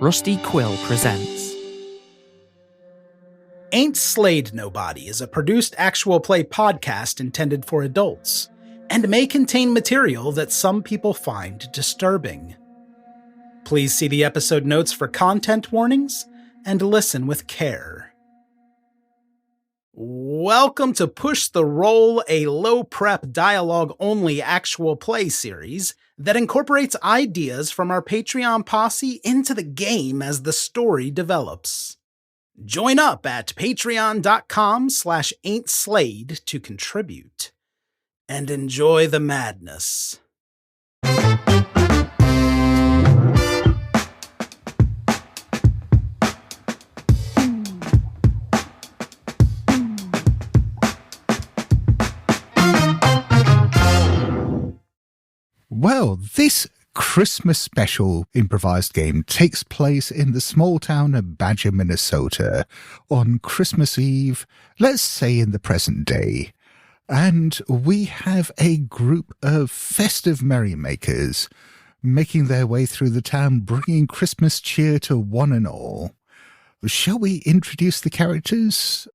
Rusty Quill presents Ain't Slayed Nobody is a produced actual play podcast intended for adults, and may contain material that some people find disturbing. Please see the episode notes for content warnings, and listen with care. Welcome to Push the Roll, a low-prep, dialogue-only actual play series that incorporates ideas from our Patreon posse into the game as the story develops. Join up at patreon.com/ain'tslayed to contribute, and enjoy the madness. Well, this Christmas special improvised game takes place in the small town of Badger, Minnesota, on Christmas Eve, let's say in the present day. And we have a group of festive merrymakers making their way through the town, bringing Christmas cheer to one and all. Shall we introduce the characters?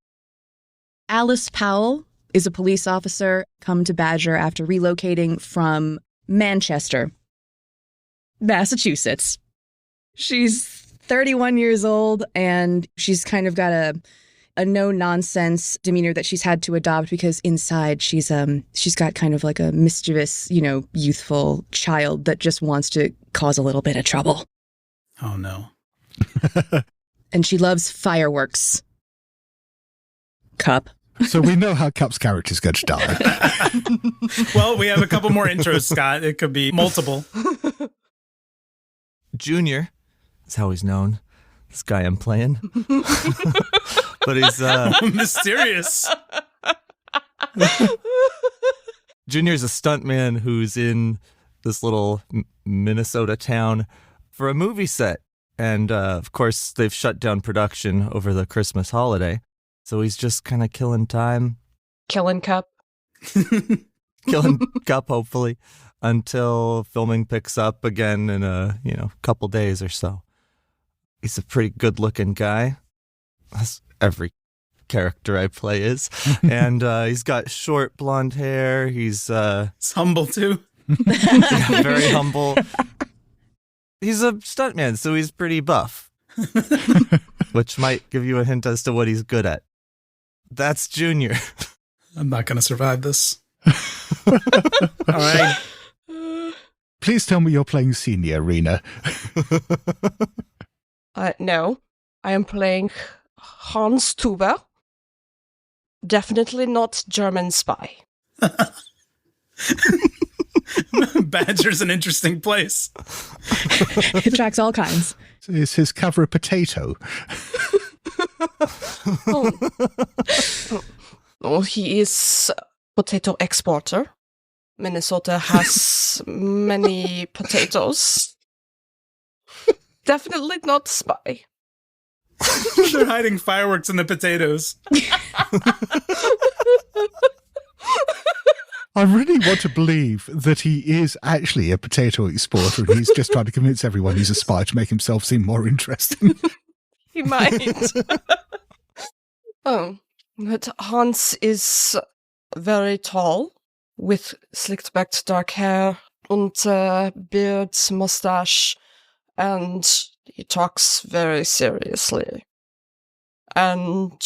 Alice Powell is a police officer come to Badger after relocating from Manchester, Massachusetts. She's 31 years old, and she's kind of got a no-nonsense demeanor that she's had to adopt because inside she's got kind of like a mischievous, youthful child that just wants to cause a little bit of trouble. Oh, no. And she loves fireworks. Cup. So we know how Cup's character's going to die. Well, we have a couple more intros, Scott. It could be multiple. Junior is how he's known. This guy I'm playing. But he's mysterious. Junior's a stuntman who's in this little Minnesota town for a movie set. And of course, they've shut down production over the Christmas holiday. So he's just kind of killing time. Killing Cup. Killing Cup, hopefully, until filming picks up again in a, couple days or so. He's a pretty good-looking guy. As every character I play is. And he's got short blonde hair. He's humble, too. Yeah, very humble. He's a stuntman, so he's pretty buff. Which might give you a hint as to what he's good at. That's Junior. I'm not going to survive this. All right. Please tell me you're playing Senior, Rina. No, I am playing Hans Tuber. Definitely not German spy. Badger's an interesting place. It attracts all kinds. Is his cover a potato? Oh, he is a potato exporter. Minnesota has many potatoes. Definitely not spy. They're hiding fireworks in the potatoes. I really want to believe that he is actually a potato exporter and he's just trying to convince everyone he's a spy to make himself seem more interesting. He might. But Hans is very tall, with slicked-back dark hair and beard, mustache, and he talks very seriously. And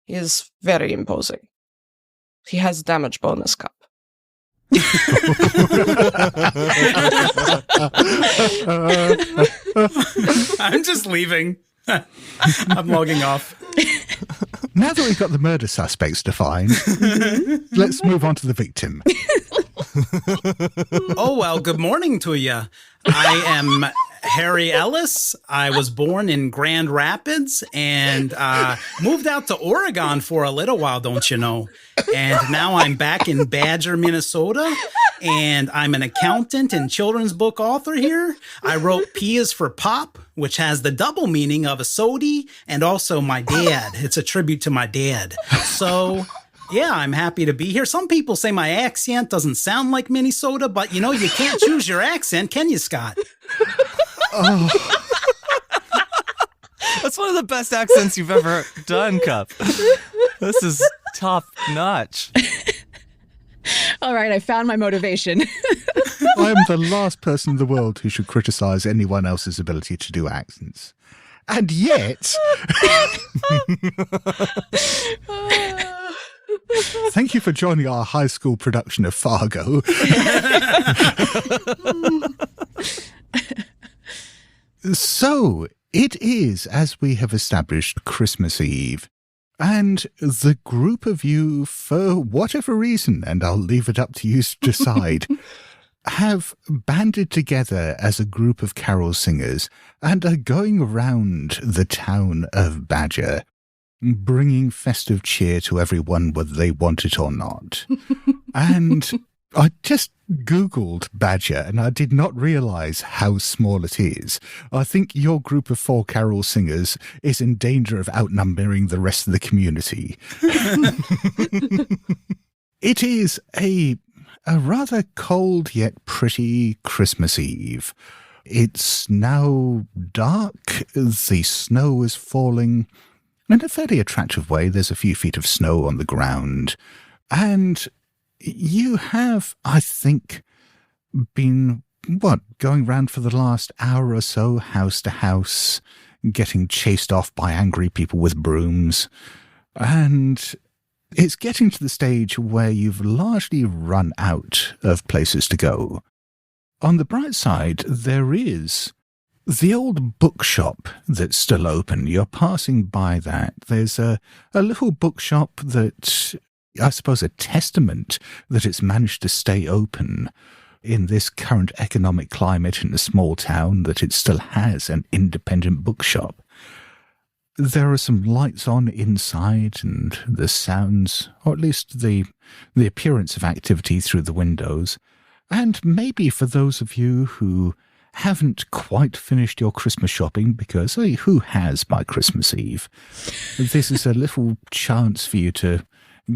he is very imposing. He has damage bonus, Cup. I'm just leaving. I'm logging off. Now that we've got the murder suspects defined, let's move on to the victim. Oh, well, good morning to you. I am Harry Ellis. I was born in Grand Rapids and moved out to Oregon for a little while, don't you know? And now I'm back in Badger, Minnesota, and I'm an accountant and children's book author here. I wrote P is for Pop, which has the double meaning of a sody and also my dad. It's a tribute to my dad. So, yeah, I'm happy to be here. Some people say my accent doesn't sound like Minnesota, but, you can't choose your accent, can you, Scott? Oh. of the best accents you've ever done, Cup. This is top notch. All right, I found my motivation. I am the last person in the world who should criticize anyone else's ability to do accents. And yet... Thank you for joining our high school production of Fargo. So, it is, as we have established, Christmas Eve. And the group of you, for whatever reason, and I'll leave it up to you to decide, have banded together as a group of carol singers and are going around the town of Badger, bringing festive cheer to everyone whether they want it or not. And I just Googled Badger and I did not realize how small it is. I think your group of 4 carol singers is in danger of outnumbering the rest of the community. It is a rather cold yet pretty Christmas Eve. It's now dark, the snow is falling. In a fairly attractive way, there's a few feet of snow on the ground. And you have, I think, been, going round for the last hour or so, house to house, getting chased off by angry people with brooms. And it's getting to the stage where you've largely run out of places to go. On the bright side, there is the old bookshop that's still open. You're passing by that. There's a little bookshop that, I suppose, a testament that it's managed to stay open in this current economic climate in a small town, that it still has an independent bookshop. There are some lights on inside and the sounds, or at least the appearance of activity through the windows. And maybe for those of you who haven't quite finished your Christmas shopping, because who has by Christmas Eve, this is a little chance for you to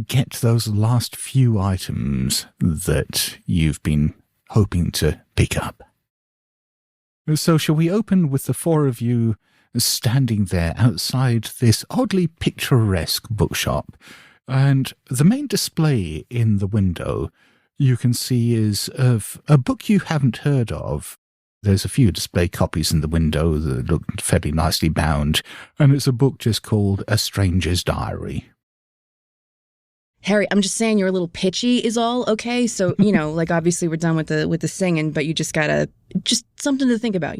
get those last few items that you've been hoping to pick up. So shall we open with the 4 of you standing there outside this oddly picturesque bookshop? And the main display in the window you can see is of a book you haven't heard of. There's a few display copies in the window that look fairly nicely bound, and it's a book just called A Stranger's Diary. Harry, I'm just saying you're a little pitchy is all, okay? So, obviously we're done with the singing, but you just gotta, just something to think about,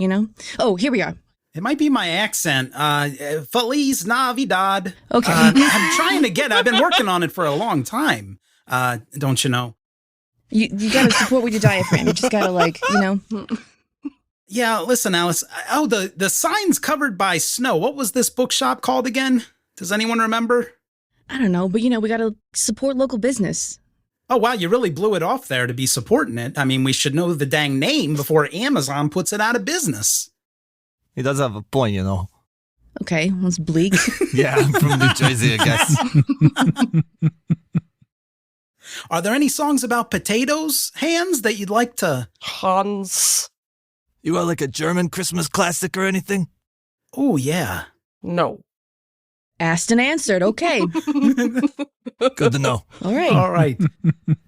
Oh, here we are. It might be my accent. Feliz Navidad. Okay. I'm trying to get it. I've been working on it for a long time. Don't you know? You gotta support with your diaphragm. You just gotta, Yeah, listen, Alice. Oh, the sign's covered by snow. What was this bookshop called again? Does anyone remember? I don't know, but we gotta support local business. Oh, wow, you really blew it off there to be supporting it. I mean, we should know the dang name before Amazon puts it out of business. He does have a point, Okay, that's bleak. Yeah, I'm from New Jersey, I guess. Are there any songs about potatoes, Haenze, that you'd like to... Hans. You are like a German Christmas classic or anything? Oh, yeah. No. Asked and answered, okay. Good to know. All right. All right.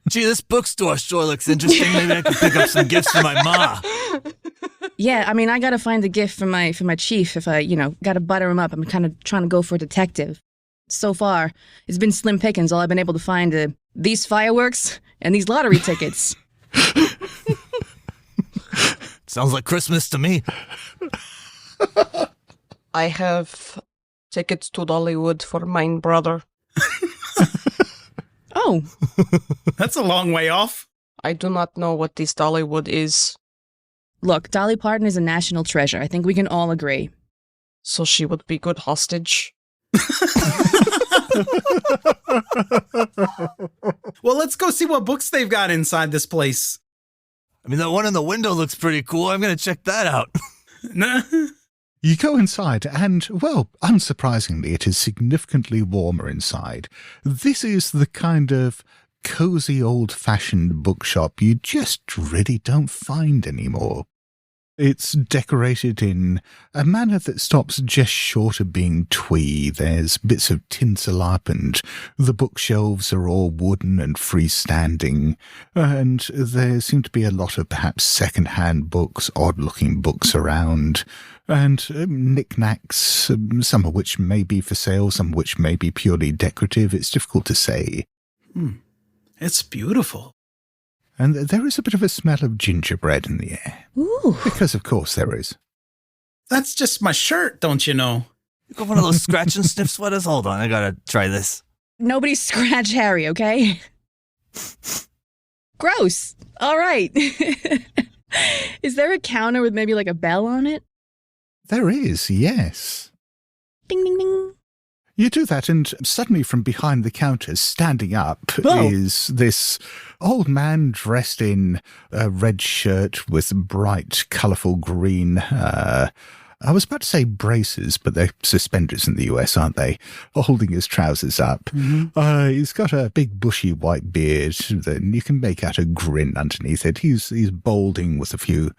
Gee, this bookstore sure looks interesting. Maybe I can pick up some gifts for my ma. Yeah, I mean, I gotta find a gift for my chief if I, gotta butter him up. I'm kind of trying to go for a detective. So far, it's been slim pickings. All I've been able to find are these fireworks and these lottery tickets. Sounds like Christmas to me. I have tickets to Dollywood for mine brother. Oh. That's a long way off. I do not know what this Dollywood is. Look, Dolly Parton is a national treasure. I think we can all agree. So she would be good hostage. Well, let's go see what books they've got inside this place. I mean, that one in the window looks pretty cool. I'm going to check that out. You go inside and, well, unsurprisingly, it is significantly warmer inside. This is the kind of cozy old-fashioned bookshop you just really don't find anymore. It's decorated in a manner that stops just short of being twee. There's bits of tinsel up, and the bookshelves are all wooden and freestanding, and there seem to be a lot of perhaps second-hand books, odd-looking books around, and knickknacks, some of which may be for sale, some of which may be purely decorative. It's difficult to say. It's beautiful. And there is a bit of a smell of gingerbread in the air. Ooh. Because, of course, there is. That's just my shirt, don't you know? You got one of those scratch and sniff sweaters? Hold on, I gotta try this. Nobody scratch Harry, okay? Gross. All right. Is there a counter with maybe like a bell on it? There is, yes. Ding, ding, ding. You do that, and suddenly from behind the counter, standing up, is this old man dressed in a red shirt with bright, colourful green, I was about to say braces, but they're suspenders in the US, aren't they? Holding his trousers up. Mm-hmm. He's got a big bushy white beard, then you can make out a grin underneath it. He's balding with a few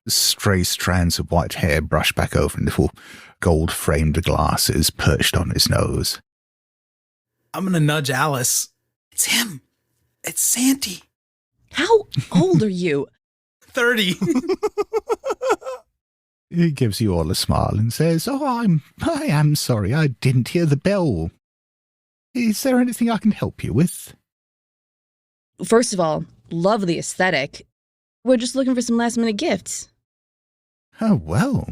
stray strands of white hair brushed back over little gold-framed glasses perched on his nose. I'm going to nudge Alice. It's him. It's Santy. How old are you? 30. He gives you all a smile and says, I am sorry, I didn't hear the bell. Is there anything I can help you with? First of all, love the aesthetic. We're just looking for some last-minute gifts. Oh, well,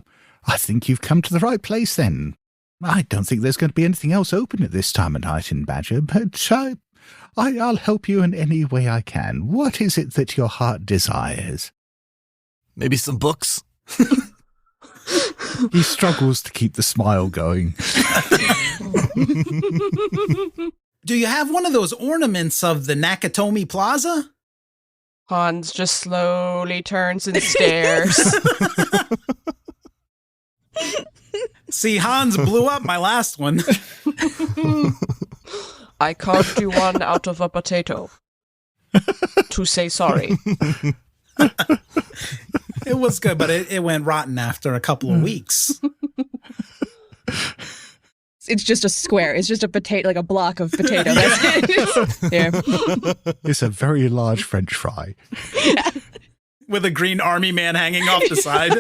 I think you've come to the right place then. I don't think there's going to be anything else open at this time of night in Badger, but I'll help you in any way I can. What is it that your heart desires? Maybe some books? He struggles to keep the smile going. Do you have one of those ornaments of the Nakatomi Plaza? Hans just slowly turns and stares. See, Hans blew up my last one. I carved you one out of a potato. To say sorry. It was good, but it went rotten after a couple of weeks. It's just a square. It's just a potato, like a block of potato. That's it. Here. It's a very large French fry. With a green army man hanging off the side.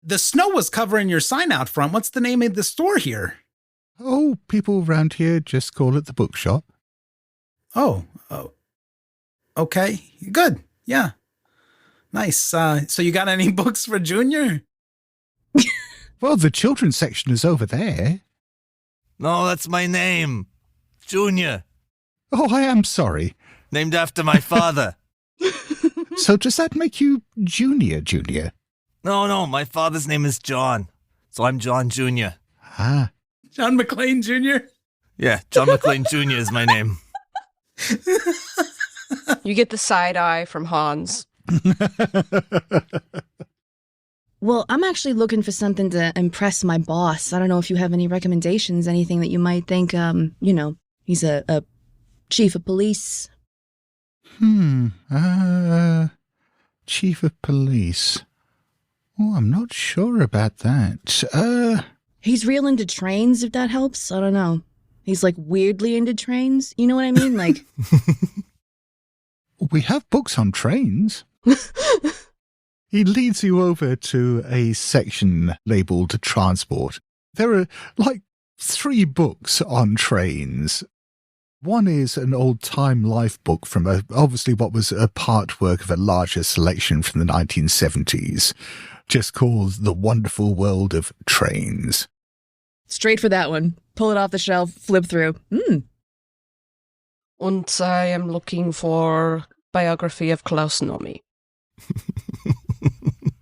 The snow was covering your sign out front. What's the name of the store here? Oh, people around here just call it the bookshop. Oh. Okay, good. Yeah. Nice. So you got any books for Junior? Well, the children's section is over there. No, that's my name. Junior. Oh, I am sorry. Named after my father. So does that make you Junior? No, my father's name is John. So I'm John Jr. Ah. John McClane Jr.? Yeah, John McClane Jr. is my name. You get the side eye from Hans. Well, I'm actually looking for something to impress my boss. I don't know if you have any recommendations, anything that you might think, he's a chief of police. Chief of police. Oh, I'm not sure about that. He's real into trains, if that helps. I don't know. He's like weirdly into trains. You know what I mean? Like, we have books on trains. He leads you over to a section labeled transport. There are like 3 books on trains. One is an old-time life book from obviously what was a part work of a larger selection from the 1970s, just called The Wonderful World of Trains. straight for that one. Pull it off the shelf, flip through. And I am looking for biography of Klaus Nomi.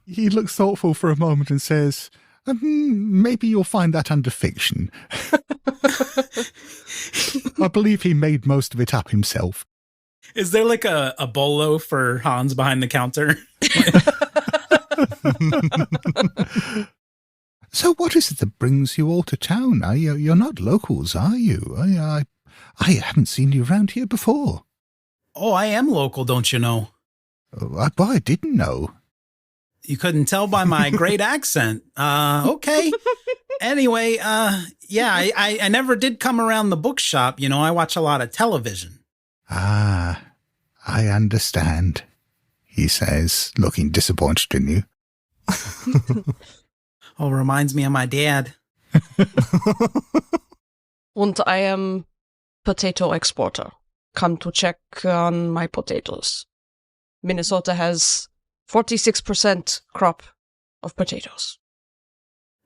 He looks thoughtful for a moment and says, maybe you'll find that under fiction. I believe he made most of it up himself. Is there like a bolo for Hans behind the counter? So what is it that brings you all to town? You're not locals, are you? I haven't seen you around here before. Oh, I am local, don't you know? I didn't know. You couldn't tell by my great accent. Okay. Anyway, yeah, I never did come around the bookshop. You know, I watch a lot of television. Ah, I understand, he says, looking disappointed in you. Oh, reminds me of my dad. And I am potato exporter. Come to check on my potatoes. Minnesota has 46% crop of potatoes.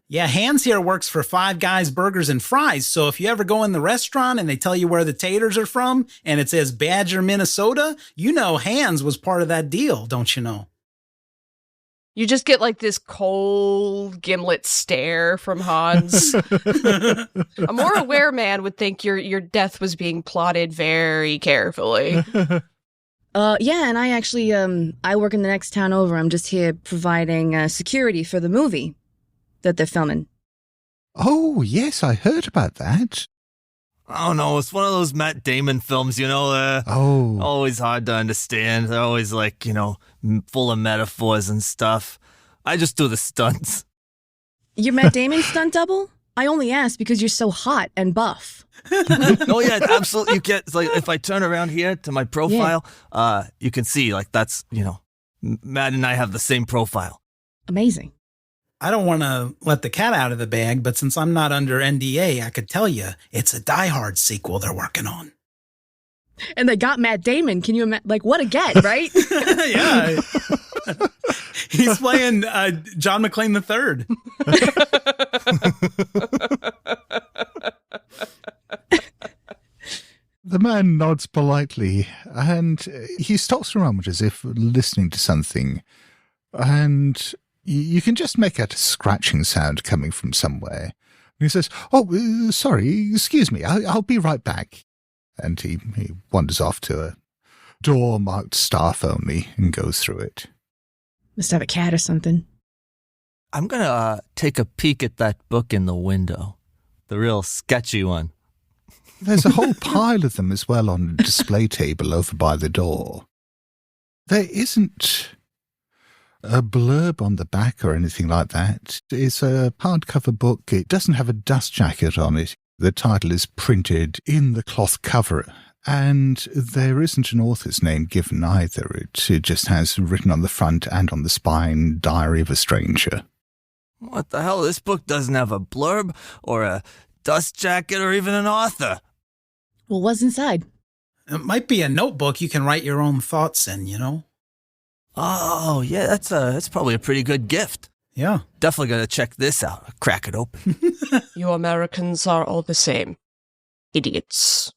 Yeah, Haenze here works for Five Guys Burgers and Fries. So if you ever go in the restaurant and they tell you where the taters are from and it says Badger, Minnesota, you know Haenze was part of that deal, don't you know? You just get like this cold gimlet stare from Hans. A more aware man would think your death was being plotted very carefully. Yeah, and I actually, I work in the next town over. I'm just here providing security for the movie that they're filming. Oh, yes, I heard about that. I don't know. It's one of those Matt Damon films, you know. Always hard to understand. They're always like, you know, full of metaphors and stuff. I just do the stunts. You're Matt Damon's stunt double? I only asked because you're so hot and buff. No, yeah, absolutely. You get, it's like, if I turn around here to my profile, you can see, like, that's, you know, Matt and I have the same profile. Amazing. I don't want to let the cat out of the bag, but since I'm not under NDA, I could tell you it's a Die Hard sequel they're working on. And they got Matt Damon. Can you imagine? Like, what a get, right? Yeah. He's playing John McClane III. The man nods politely, and he stops for a moment as if listening to something, and you can just make out a scratching sound coming from somewhere. And he says, "Oh, sorry, excuse me, I'll be right back." And he wanders off to a door marked staff only and goes through it. Must have a cat or something. I'm going to take a peek at that book in the window. The real sketchy one. There's a whole pile of them as well on a display table over by the door. There isn't a blurb on the back or anything like that. It's a hardcover book. It doesn't have a dust jacket on it. The title is printed in the cloth cover, and there isn't an author's name given either. It just has written on the front and on the spine, Diary of a Stranger. What the hell? This book doesn't have a blurb or a dust jacket or even an author. Well, what's inside? It might be a notebook you can write your own thoughts in, you know? Oh, yeah, that's probably a pretty good gift. Yeah. Definitely going to check this out. Crack it open. You Americans are all the same. Idiots.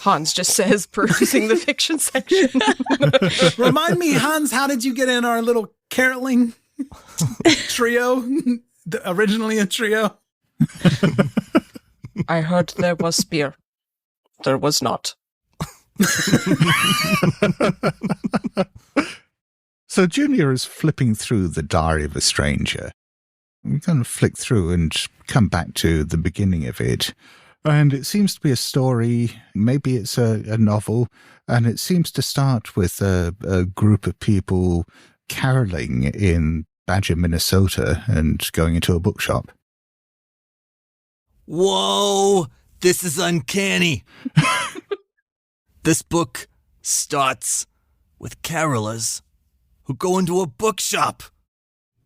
Hans just says, perusing the fiction section. Remind me, Hans, how did you get in our little caroling trio? Originally a trio? I heard there was beer. There was not. So Junior is flipping through the Diary of a Stranger. We kind of flick through and come back to the beginning of it. And it seems to be a story, maybe it's a novel, and it seems to start with a group of people caroling in Badger, Minnesota, and going into a bookshop. Whoa! This is uncanny. This book starts with carolers who go into a bookshop.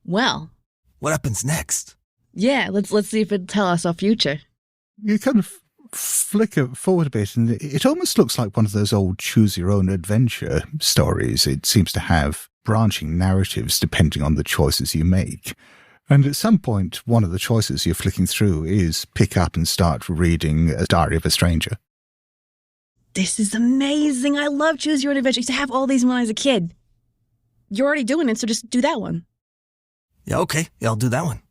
Well. What happens next? Yeah, let's see if it'll tell us our future. You kind of flicker forward a bit, and it almost looks like one of those old choose-your-own-adventure stories. It seems to have branching narratives depending on the choices you make. And at some point, one of the choices you're flicking through is pick up and start reading A Diary of a Stranger. This is amazing. I love Choose Your Own Adventure. I used to have all these when I was a kid. You're already doing it, so just do that one. Yeah, okay. Yeah, I'll do that one.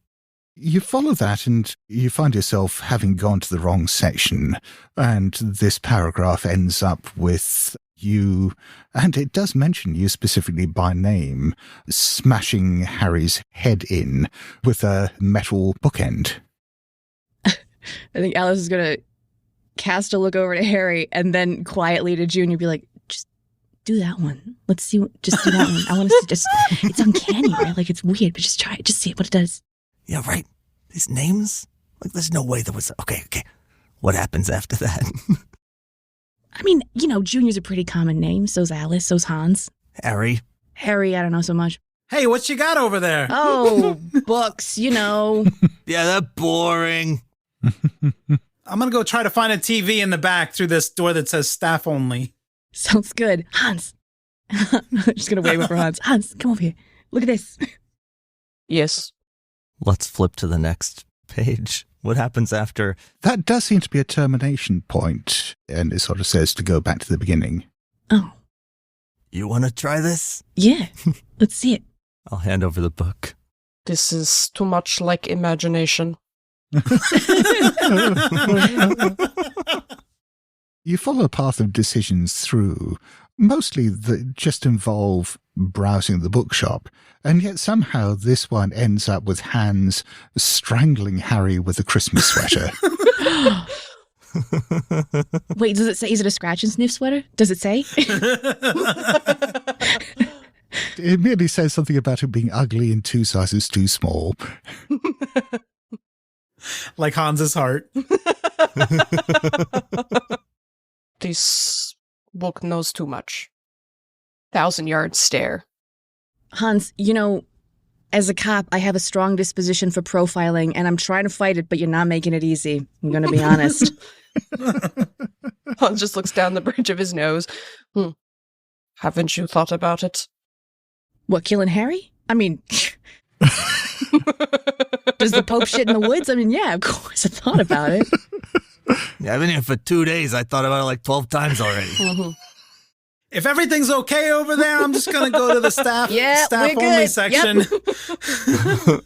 You follow that and you find yourself having gone to the wrong section, and this paragraph ends up with you, and it does mention you specifically by name, smashing Harry's head in with a metal bookend. I think Alice is going to cast a look over to Harry and then quietly to Junior be like, just do that one. Let's see. Just do that one. I want to see it's uncanny, right? Like, it's weird, but just try it. Just see what it does. Yeah, right. These names? Like, there's no way there was... Okay. What happens after that? I mean, Junior's a pretty common name. So's Alice. So's Hans. Harry, I don't know so much. Hey, what you got over there? Oh, books, Yeah, they're boring. I'm going to go try to find a TV in the back through this door that says staff only. Sounds good. Hans. I'm just going to wave over Hans. Hans, come over here. Look at this. Yes. Let's flip to the next page. What happens after? That does seem to be a termination point, and it sort of says to go back to the beginning. Oh. You want to try this? Yeah. Let's see it. I'll hand over the book. This is too much like imagination. You follow a path of decisions through, mostly that just involve browsing the bookshop, and yet somehow this one ends up with Hans strangling Harry with a Christmas sweater. Wait, does it say, is it a scratch and sniff sweater? Does it say? It merely says something about it being ugly and 2 sizes too small. Like Hans's heart. This book knows too much. 1,000-yard stare. Hans, as a cop, I have a strong disposition for profiling, and I'm trying to fight it, but you're not making it easy. I'm going to be honest. Hans just looks down the bridge of his nose. Haven't you thought about it? What, killing Harry? I mean, does the Pope shit in the woods? I mean, yeah, of course, I thought about it. Yeah, I've been here for 2 days. I thought about it like 12 times already. Mm-hmm. If everything's okay over there, I'm just going to go to the staff only section. Yep.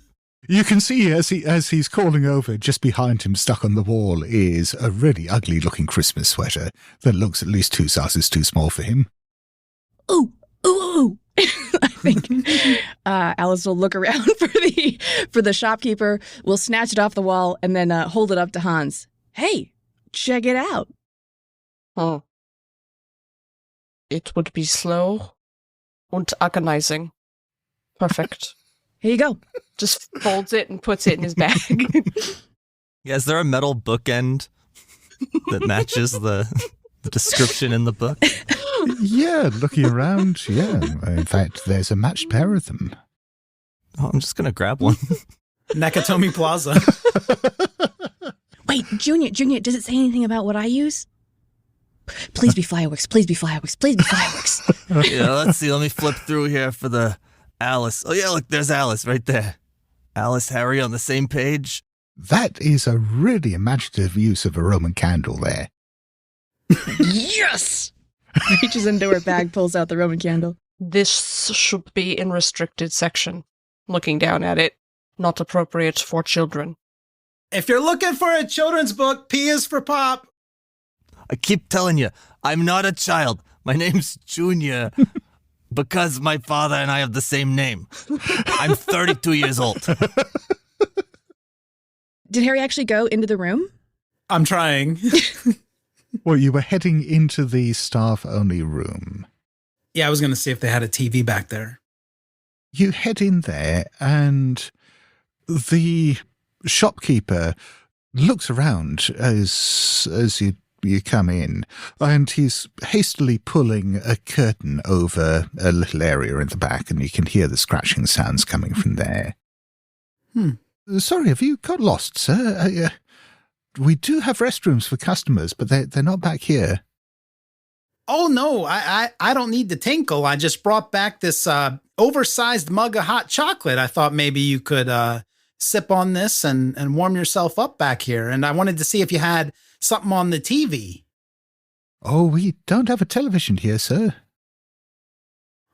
You can see as he's calling over, just behind him, stuck on the wall, is a really ugly-looking Christmas sweater that looks at least 2 sizes too small for him. Ooh. I think Alice will look around for the shopkeeper, will snatch it off the wall, and then hold it up to Hans. Hey, check it out. Oh. It would be slow and agonizing. Perfect. Here you go. Just folds it and puts it in his bag. Yeah, is there a metal bookend that matches the description in the book? Yeah, looking around, yeah. In fact, there's a matched pair of them. Oh, I'm just going to grab one. Nakatomi Plaza. Wait, Junior, does it say anything about what I use? Please be fireworks, please be fireworks, please be fireworks. Yeah, let's see. Let me flip through here for the Alice. Oh, yeah, look, there's Alice right there. Alice, Harry on the same page. That is a really imaginative use of a Roman candle there. Yes! Reaches into her bag, pulls out the Roman candle. This should be in restricted section. Looking down at it, not appropriate for children. If you're looking for a children's book, P is for Pop. I keep telling you, I'm not a child. My name's Junior because my father and I have the same name. I'm 32 years old. Did Harry actually go into the room? I'm trying. Well, you were heading into the staff-only room. Yeah, I was going to see if they had a TV back there. You head in there, and the shopkeeper looks around as you come in, and he's hastily pulling a curtain over a little area in the back, and you can hear the scratching sounds coming from there. Sorry, have you got lost, sir? We do have restrooms for customers, but they're not back here. Oh, no, I don't need to tinkle. I just brought back this oversized mug of hot chocolate. I thought maybe you could sip on this and warm yourself up back here. And I wanted to see if you had something on the TV. Oh, we don't have a television here, sir.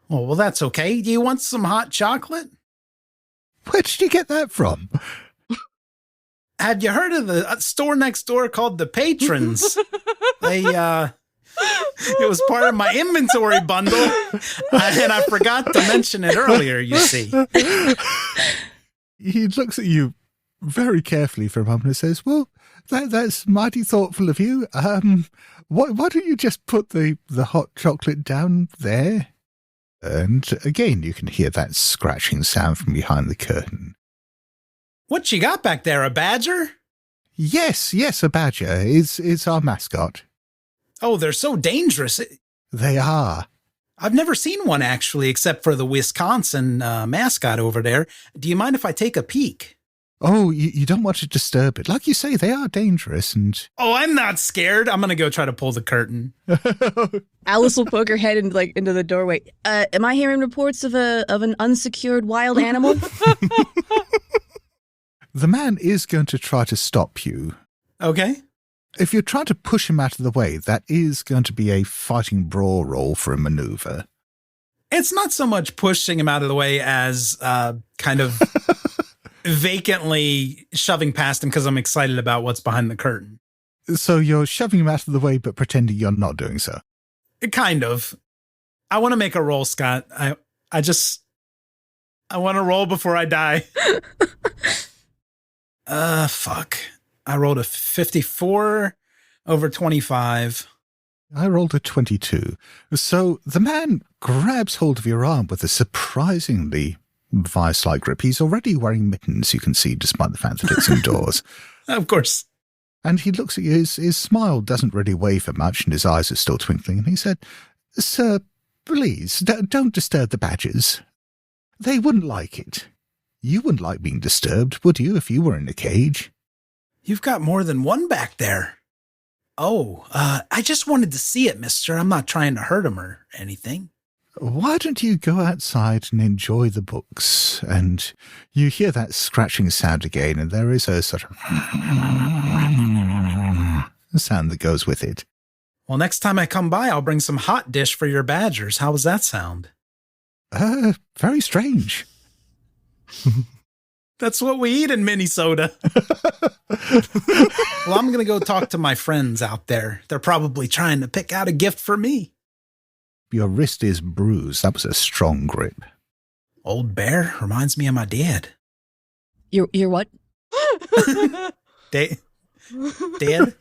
Oh, well, that's okay. Do you want some hot chocolate? Where did you get that from? Have you heard of the store next door called The Patrons? It was part of my inventory bundle, and I forgot to mention it earlier, you see. He looks at you very carefully for a moment and says, well, That's mighty thoughtful of you. Why don't you just put the hot chocolate down there? And again, you can hear that scratching sound from behind the curtain. What you got back there, a badger? Yes, a badger. It's our mascot. Oh, they're so dangerous. They are. I've never seen one, actually, except for the Wisconsin mascot over there. Do you mind if I take a peek? Oh, you don't want to disturb it. Like you say, they are dangerous and... Oh, I'm not scared. I'm going to go try to pull the curtain. Alice will poke her head into the doorway. Am I hearing reports of an unsecured wild animal? The man is going to try to stop you. Okay. If you're trying to push him out of the way, that is going to be a fighting brawl roll for a maneuver. It's not so much pushing him out of the way as kind of vacantly shoving past him because I'm excited about what's behind the curtain. So you're shoving him out of the way but pretending you're not doing so? Kind of. I want to make a roll, Scott. I want to roll before I die. Fuck. I rolled a 54 over 25. I rolled a 22. So the man grabs hold of your arm with a surprisingly vice-like grip. He's already wearing mittens, you can see, despite the fact that it's indoors. Of course. And he looks at you. His smile doesn't really waver much, and his eyes are still twinkling. And he said, "Sir, please, don't disturb the badgers. They wouldn't like it. You wouldn't like being disturbed, would you, if you were in a cage?" You've got more than one back there. Oh, I just wanted to see it, mister. I'm not trying to hurt him or anything. Why don't you go outside and enjoy the books? And you hear that scratching sound again, and there is a sort of sound that goes with it. Well, next time I come by, I'll bring some hot dish for your badgers. How does that sound? Very strange. That's what we eat in Minnesota. Well, I'm going to go talk to my friends out there. They're probably trying to pick out a gift for me. Your wrist is bruised. That was a strong grip. Old bear reminds me of my dad. You're what? Dead? My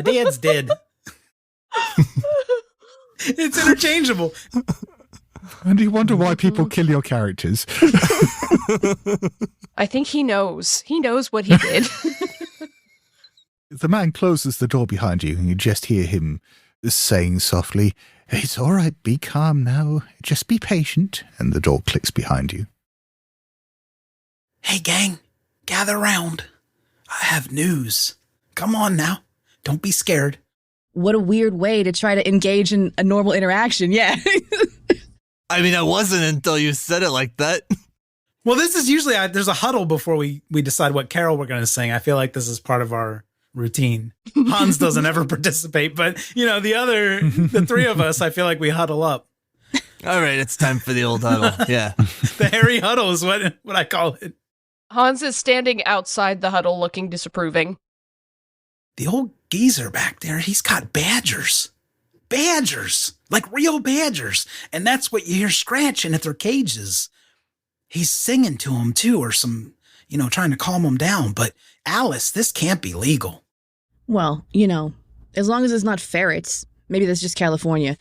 dad's dead. It's interchangeable. And you wonder why people kill your characters. I think he knows. He knows what he did. The man closes the door behind you, and you just hear him saying softly, "It's all right, be calm now. Just be patient." And the door clicks behind you. Hey, gang, gather round. I have news. Come on now. Don't be scared. What a weird way to try to engage in a normal interaction. Yeah. I mean, I wasn't until you said it like that. Well, this is usually, there's a huddle before we decide what carol we're going to sing. I feel like this is part of our routine. Hans doesn't ever participate, but, the three of us, I feel like we huddle up. All right, it's time for the old huddle. Yeah. The hairy huddle is what I call it. Hans is standing outside the huddle looking disapproving. The old geezer back there, he's got badgers. Badgers! Like real badgers. And that's what you hear scratching at their cages. He's singing to them, too, or some, trying to calm them down. But, Alice, this can't be legal. Well, as long as it's not ferrets. Maybe that's just California.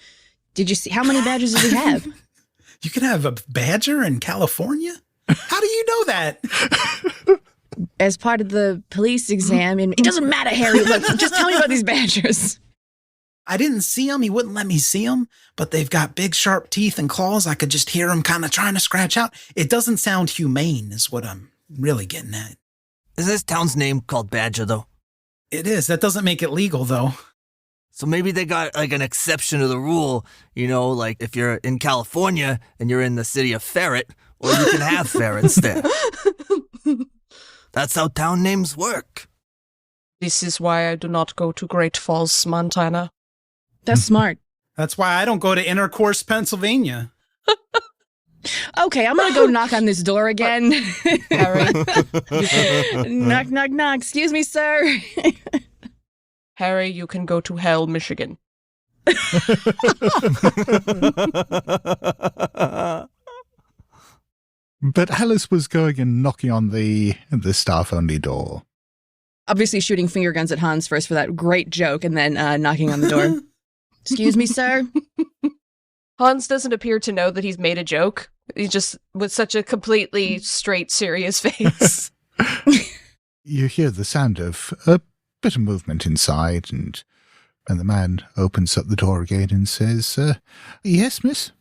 Did you see how many badgers does he have? You can have a badger in California? How do you know that? As part of the police exam, and it doesn't matter, Harry. Look, just tell me about these badgers. I didn't see them. He wouldn't let me see them, but they've got big, sharp teeth and claws. I could just hear them kind of trying to scratch out. It doesn't sound humane is what I'm really getting at. Is this town's name called Badger, though? It is. That doesn't make it legal, though. So maybe they got like an exception to the rule, like if you're in California and you're in the city of Ferret, well, you can have ferrets there. That's how town names work. This is why I do not go to Great Falls, Montana. That's smart. That's why I don't go to Intercourse, Pennsylvania. Okay, I'm going to go knock on this door again. Harry. Knock, knock, knock. Excuse me, sir. Harry, you can go to hell, Michigan. But Alice was going and knocking on the staff-only door. Obviously shooting finger guns at Hans first for that great joke, and then knocking on the door. Excuse me, sir? Hans doesn't appear to know that he's made a joke. He's just with such a completely straight, serious face. You hear the sound of a bit of movement inside, and the man opens up the door again and says, yes, miss?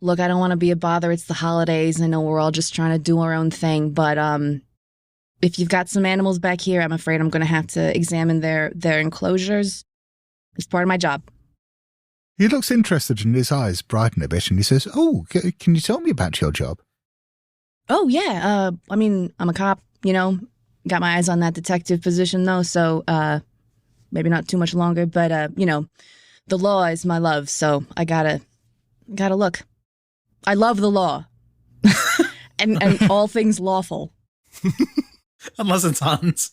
Look, I don't want to be a bother. It's the holidays. I know we're all just trying to do our own thing, but if you've got some animals back here, I'm afraid I'm going to have to examine their enclosures. It's part of my job. He looks interested and his eyes brighten a bit and he says, oh, can you tell me about your job? Oh, yeah. I mean, I'm a cop, got my eyes on that detective position though. So, maybe not too much longer, but, the law is my love. So I gotta look. I love the law and all things lawful. Unless it's Hans.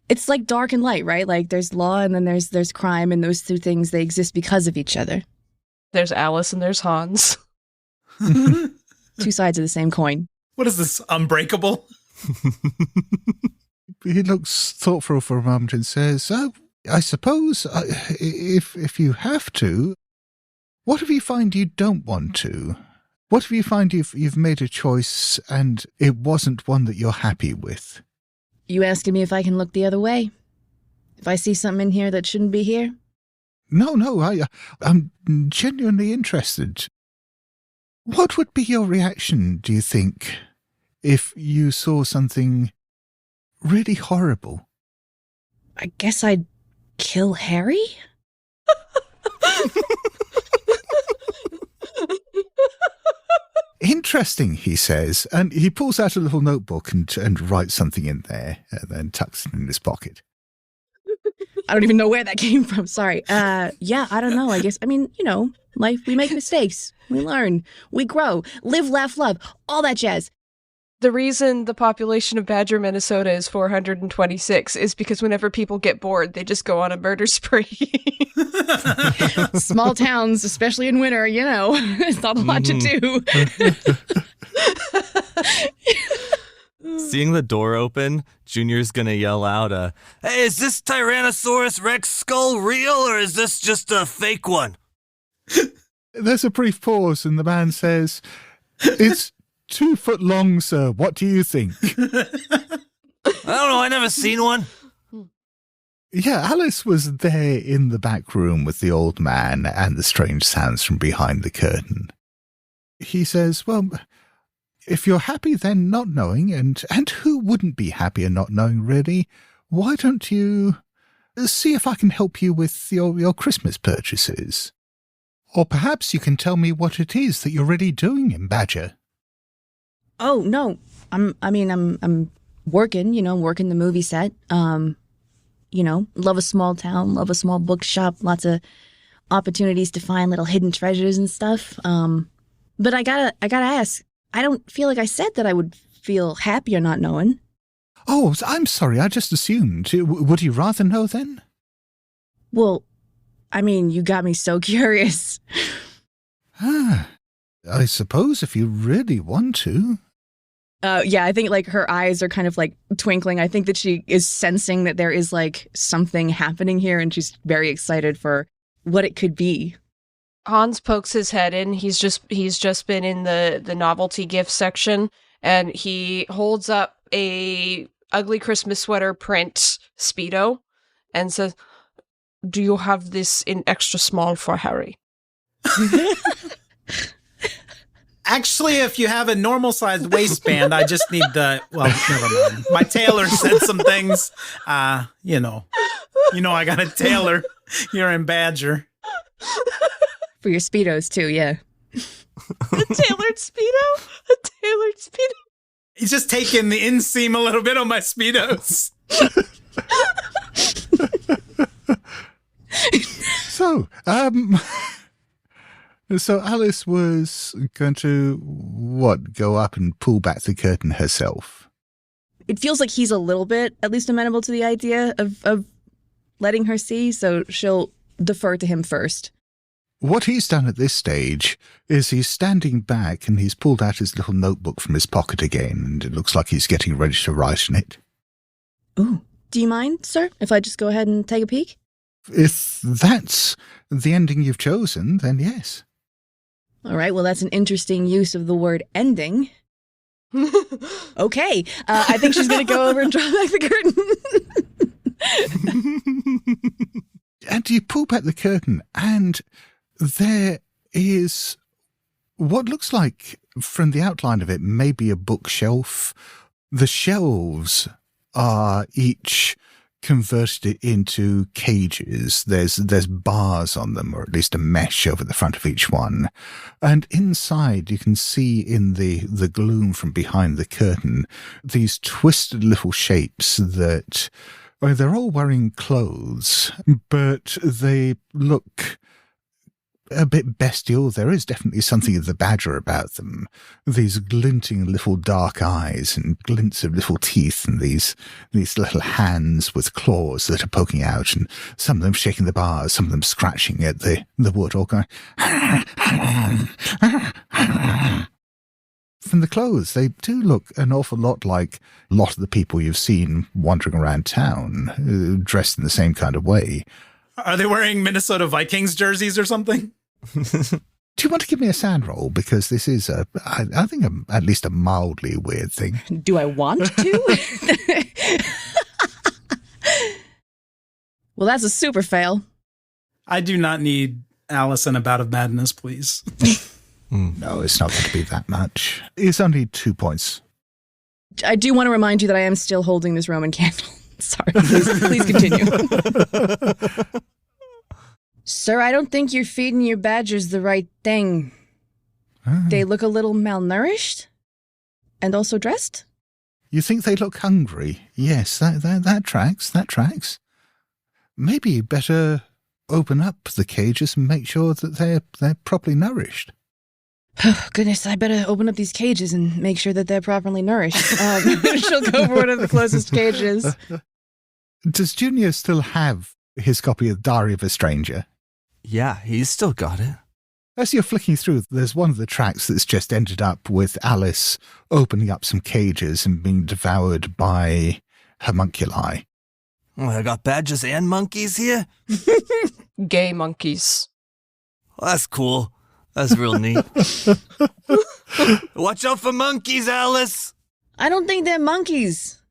It's like dark and light, right? Like there's law and then there's crime, and those two things, they exist because of each other. There's Alice and there's Hans. Two sides of the same coin. What is this, Unbreakable? He looks thoughtful for a moment and says, I suppose if you have to, what if you find you don't want to? What if you find you've made a choice and it wasn't one that you're happy with? You asking me if I can look the other way? If I see something in here that shouldn't be here? No, I'm genuinely interested. What would be your reaction, do you think, if you saw something really horrible? I guess I'd kill Harry? Interesting, he says, and he pulls out a little notebook and writes something in there, and then tucks it in his pocket. I don't even know where that came from, sorry. Yeah, I don't know, I guess. I mean, life, we make mistakes. We learn. We grow. Live, laugh, love. All that jazz. The reason the population of Badger, Minnesota is 426 is because whenever people get bored, they just go on a murder spree. Small towns, especially in winter, there's not a lot to do. Seeing the door open, Junior's gonna yell out, hey, is this Tyrannosaurus Rex skull real, or is this just a fake one? There's a brief pause, and the man says, it's 2 foot long, sir. What do you think? I don't know. I never seen one. Yeah, Alice was there in the back room with the old man and the strange sounds from behind the curtain. He says, well, if you're happy then not knowing, and who wouldn't be happy in not knowing, really, why don't you see if I can help you with your Christmas purchases? Or perhaps you can tell me what it is that you're really doing in Badger. Oh, no. I'm working, working the movie set. Love a small town, love a small bookshop, lots of opportunities to find little hidden treasures and stuff. But I gotta ask, I don't feel like I said that I would feel happier not knowing. Oh, I'm sorry, I just assumed. Would you rather know then? Well, you got me so curious. I suppose if you really want to. Yeah, I think her eyes are kind of twinkling. I think that she is sensing that there is something happening here, and she's very excited for what it could be. Hans pokes his head in. He's just been in the novelty gift section, and he holds up a ugly Christmas sweater print Speedo and says, "Do you have this in extra small for Harry?" Actually, if you have a normal-sized waistband, I just need never mind. My tailor said some things. I got a tailor here in Badger. For your Speedos, too, yeah. A tailored Speedo? A tailored Speedo? He's just taking the inseam a little bit on my Speedos. So Alice was going to, go up and pull back the curtain herself? It feels like he's a little bit, at least amenable to the idea of letting her see, so she'll defer to him first. What he's done at this stage is he's standing back and he's pulled out his little notebook from his pocket again, and it looks like he's getting ready to write in it. Ooh, Do you mind, sir, if I just go ahead and take a peek? If that's the ending you've chosen, then yes. All right, well, that's an interesting use of the word ending. Okay, I think she's going to go over and draw back the curtain. And you pull back the curtain, and there is what looks like, from the outline of it, maybe a bookshelf. The shelves are each converted into cages. There's bars on them, or at least a mesh over the front of each one. And inside you can see in the gloom from behind the curtain these twisted little shapes that, well, they're all wearing clothes, but they look a bit bestial. There is definitely something of the badger about them. These glinting little dark eyes and glints of little teeth, and these little hands with claws that are poking out, and some of them shaking the bars, some of them scratching at the wood, all going. From the clothes, they do look an awful lot like a lot of the people you've seen wandering around town, dressed in the same kind of way. Are they wearing Minnesota Vikings jerseys or something? Do you want to give me a sand roll? Because this is, I think, at least a mildly weird thing. Do I want to? Well, that's a super fail. I do not need Alice in a bout of madness, please. No, it's not going to be that much. It's only 2 points. I do want to remind you that I am still holding this Roman candle. Sorry, please continue. Sir, I don't think you're feeding your badgers the right thing. They look a little malnourished and also dressed. You think they look hungry? Yes, that tracks. That tracks. Maybe you better open up the cages and make sure that they're properly nourished. Oh, goodness, I better open up these cages and make sure that they're properly nourished. She'll go for one of the closest cages. Does Junior still have his copy of Diary of a Stranger? Yeah, he's still got it. As you're flicking through, there's one of the tracks that's just ended up with Alice opening up some cages and being devoured by homunculi. Oh, I got badgers and monkeys here? Gay monkeys. Well, that's cool. That's real neat. Watch out for monkeys, Alice! I don't think they're monkeys.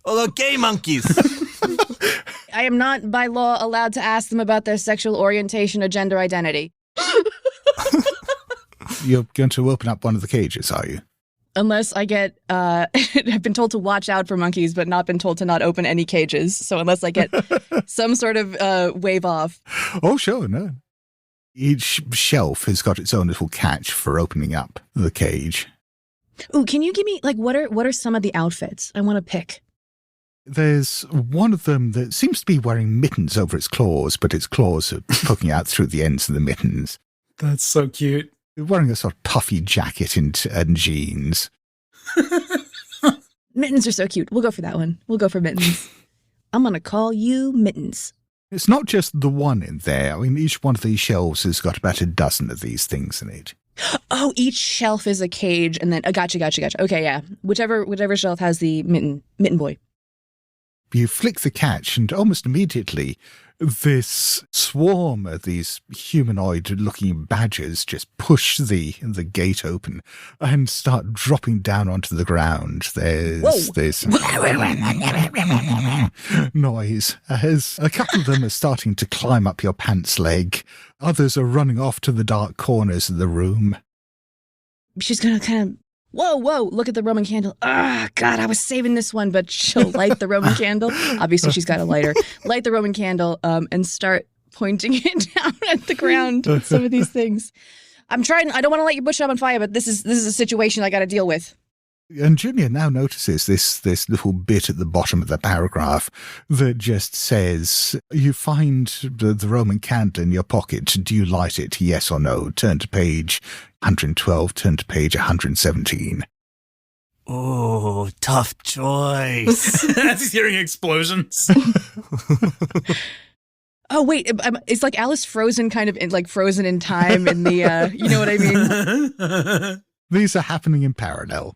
Oh, they're gay monkeys. I am not, by law, allowed to ask them about their sexual orientation or gender identity. You're going to open up one of the cages, are you? Unless I get, I've been told to watch out for monkeys, but not been told to not open any cages. So unless I get some sort of wave off. Oh, sure, no. Each shelf has got its own little catch for opening up the cage. Ooh, can you give me, like, what are some of the outfits? I want to pick. There's one of them that seems to be wearing mittens over its claws, but its claws are poking out through the ends of the mittens. That's so cute. Wearing a sort of puffy jacket and jeans. Mittens are so cute. We'll go for that one. We'll go for mittens. I'm going to call you Mittens. It's not just the one in there. I mean, each one of these shelves has got about a dozen of these things in it. Oh, each shelf is a cage, and then gotcha. Okay, yeah. Whichever shelf has the mitten boy. You flick the catch, and almost immediately, this swarm of these humanoid-looking badgers just push the gate open and start dropping down onto the ground. There's this noise as a couple of them are starting to climb up your pants leg. Others are running off to the dark corners of the room. She's going to kind of, whoa, look at the Roman candle. Ah, God, I was saving this one, but she'll light the Roman candle. Obviously, she's got a lighter. Light the Roman candle and start pointing it down at the ground with some of these things. I don't want to light your bush up on fire, but this is a situation I got to deal with. And Junior now notices this little bit at the bottom of the paragraph that just says, you find the Roman candle in your pocket. Do you light it? Yes or no? Turn to page 112, turn to page 117. Oh, tough choice. As he's hearing explosions. Oh, wait, it's like Alice frozen kind of like frozen in time in the, you know what I mean? These are happening in parallel.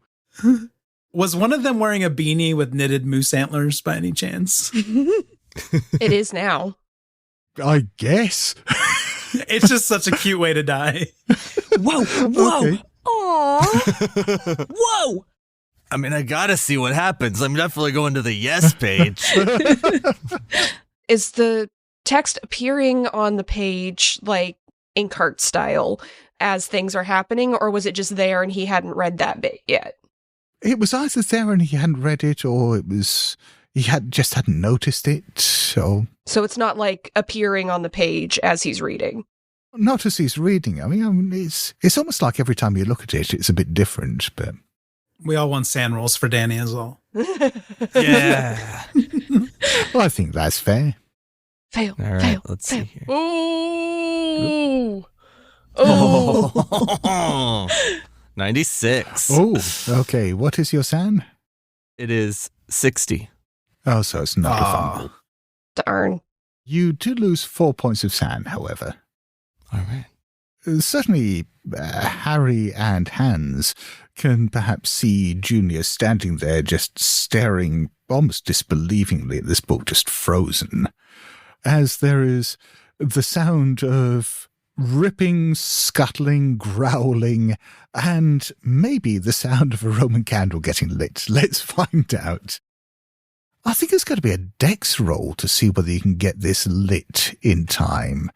Was one of them wearing a beanie with knitted moose antlers by any chance? It is now. I guess. It's just such a cute way to die. Whoa. Okay. Aww. Whoa. I mean, I gotta see what happens. I'm definitely going to the yes page. Is the text appearing on the page like Inkheart style as things are happening, or was it just there and he hadn't read that bit yet? It was either there and he hadn't read it, or it was he hadn't noticed it. So it's not like appearing on the page as he's reading. not as he's reading. I mean, it's almost like every time you look at it, it's a bit different. But We all want sand rolls for Danny as well. Yeah. well, I think that's fair. Fail. All right, fail, let's fail. see here. Ooh. Oh. 96. Oh, okay. What is your SAN? It is 60. Oh, so it's not a fumble. Darn. You do lose 4 points of SAN, however. All right. Certainly, Harry and Hans can perhaps see Junior standing there just staring almost disbelievingly at this book, just frozen, as there is the sound of ripping, scuttling, growling, and maybe the sound of a Roman candle getting lit. Let's find out. I think it's got to be a dex roll to see whether you can get this lit in time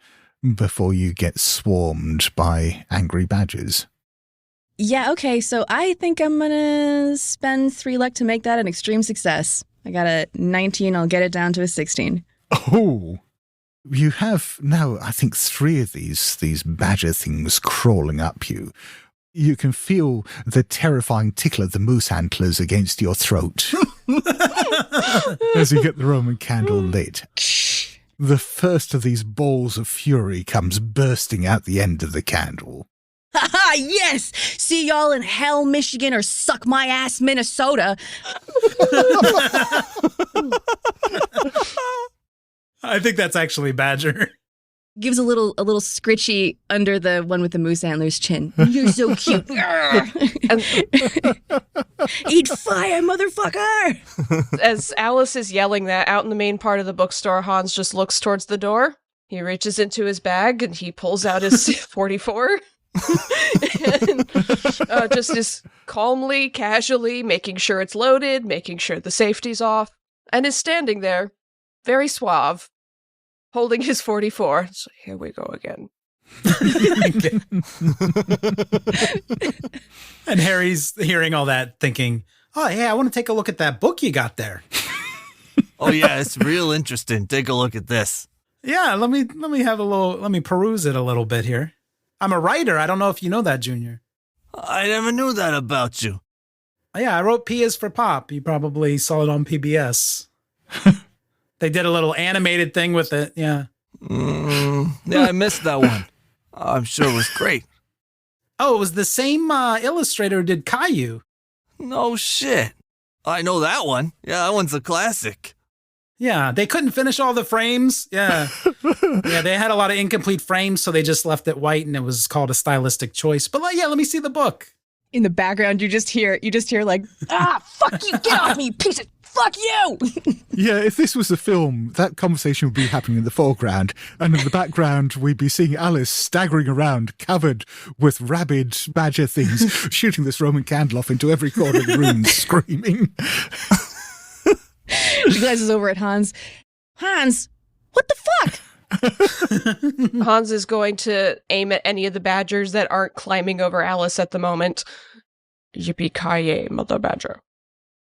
before you get swarmed by angry badgers. Yeah, okay, so I think I'm gonna spend 3 luck to make that an extreme success. I got a 19, I'll get it down to a 16. Oh! You have now, I think, 3 of these badger things crawling up you. You can feel the terrifying tickle of the moose antlers against your throat as you get the Roman candle lit. The first of these balls of fury comes bursting out the end of the candle. Haha, yes! See y'all in hell, Michigan, or suck my ass, Minnesota. I think that's actually Badger. Gives a little scritchy under the one with the moose antlers chin. You're so cute. Eat fire, motherfucker! As Alice is yelling that out in the main part of the bookstore, Hans just looks towards the door. He reaches into his bag and he pulls out his 44. And just is calmly, casually making sure it's loaded, making sure the safety's off, and is standing there, very suave, holding his 44. So here we go again. And Harry's hearing all that, thinking, "Oh yeah, I want to take a look at that book you got there." Oh, yeah, it's real interesting. Take a look at this. Yeah, let me peruse it a little bit here. I'm a writer. I don't know if you know that, Junior. I never knew that about you. Yeah, I wrote P is for Pop. You probably saw it on PBS. They did a little animated thing with it. Yeah. Yeah, I missed that one. I'm sure it was great. Oh, it was the same illustrator who did Caillou. No shit. I know that one. Yeah, that one's a classic. Yeah, they couldn't finish all the frames. Yeah. Yeah, they had a lot of incomplete frames, so they just left it white, and it was called a stylistic choice. But yeah, let me see the book. In the background, you just hear like, fuck you, get off me, you piece of, fuck you! Yeah, if this was a film, that conversation would be happening in the foreground, and in the background, we'd be seeing Alice staggering around, covered with rabid badger things, shooting this Roman candle off into every corner of the room, screaming. She glances over at Hans. Hans, what the fuck? Hans is going to aim at any of the badgers that aren't climbing over Alice at the moment. Yippee-ki-yay, mother badger.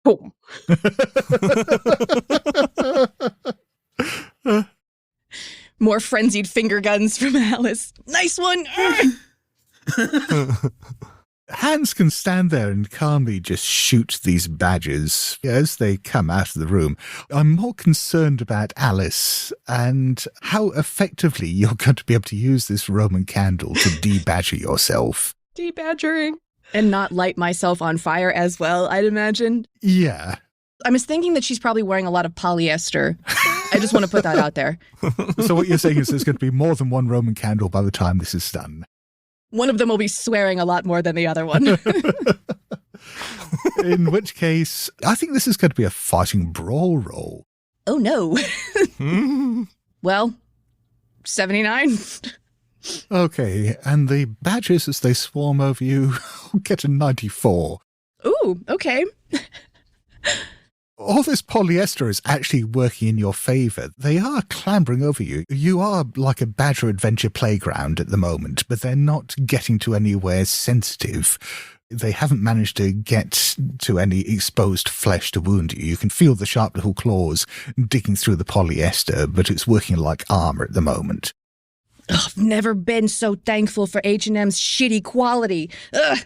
Boom. More frenzied finger guns from Alice. Nice one! Hans can stand there and calmly just shoot these badgers as they come out of the room. I'm more concerned about Alice and how effectively you're going to be able to use this Roman candle to de-badger yourself. De-badgering. And not light myself on fire as well, I'd imagine. Yeah. I was thinking that she's probably wearing a lot of polyester. I just want to put that out there. So what you're saying is there's going to be more than one Roman candle by the time this is done. One of them will be swearing a lot more than the other one. In which case, I think this is going to be a fighting brawl roll. Oh, no. Well, 79. Okay, and the badgers, as they swarm over you, get a 94. Ooh, okay. All this polyester is actually working in your favour. They are clambering over you. You are like a badger adventure playground at the moment, but they're not getting to anywhere sensitive. They haven't managed to get to any exposed flesh to wound you. You can feel the sharp little claws digging through the polyester, but it's working like armour at the moment. Oh, I've never been so thankful for H&M's shitty quality. Ugh.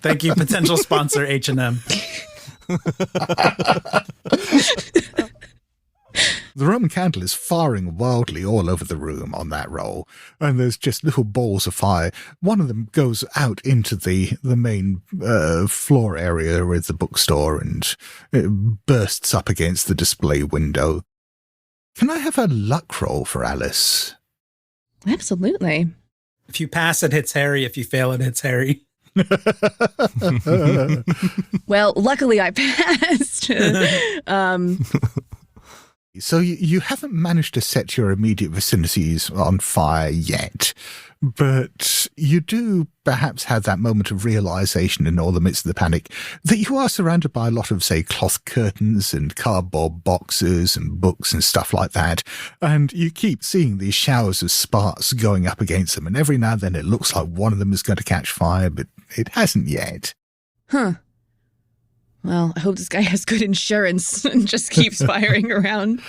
Thank you, potential sponsor H&M. The Roman candle is firing wildly all over the room on that roll, and there's just little balls of fire. One of them goes out into the main floor area with the bookstore, and it bursts up against the display window. Can I have a luck roll for Alice? Absolutely. If you pass, it hits Harry. If you fail, it hits Harry. Well, luckily I passed. So you haven't managed to set your immediate vicinities on fire yet, but you do perhaps have that moment of realization in all the midst of the panic that you are surrounded by a lot of, say, cloth curtains and cardboard boxes and books and stuff like that, and you keep seeing these showers of sparks going up against them, and every now and then it looks like one of them is going to catch fire, but it hasn't yet. Huh. Well, I hope this guy has good insurance and just keeps firing around.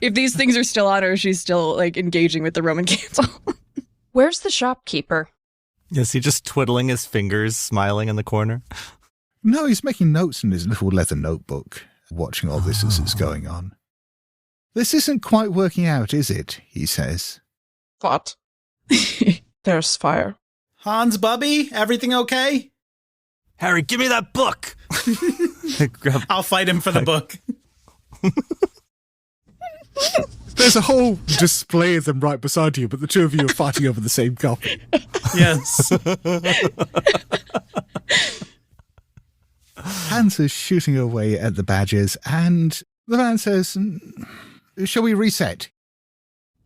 If these things are still on her, she's still, like, engaging with the Roman candle. Where's the shopkeeper? Is he just twiddling his fingers, smiling in the corner? No, he's making notes in his little leather notebook, watching all this as it's going on. This isn't quite working out, is it? He says. What? There's fire. Hans, Bubby, everything okay? Harry, give me that book! I'll fight him for the book. There's a whole display of them right beside you, but the two of you are fighting over the same copy. Yes. Haenze is shooting away at the badgers, and the man says, shall we reset?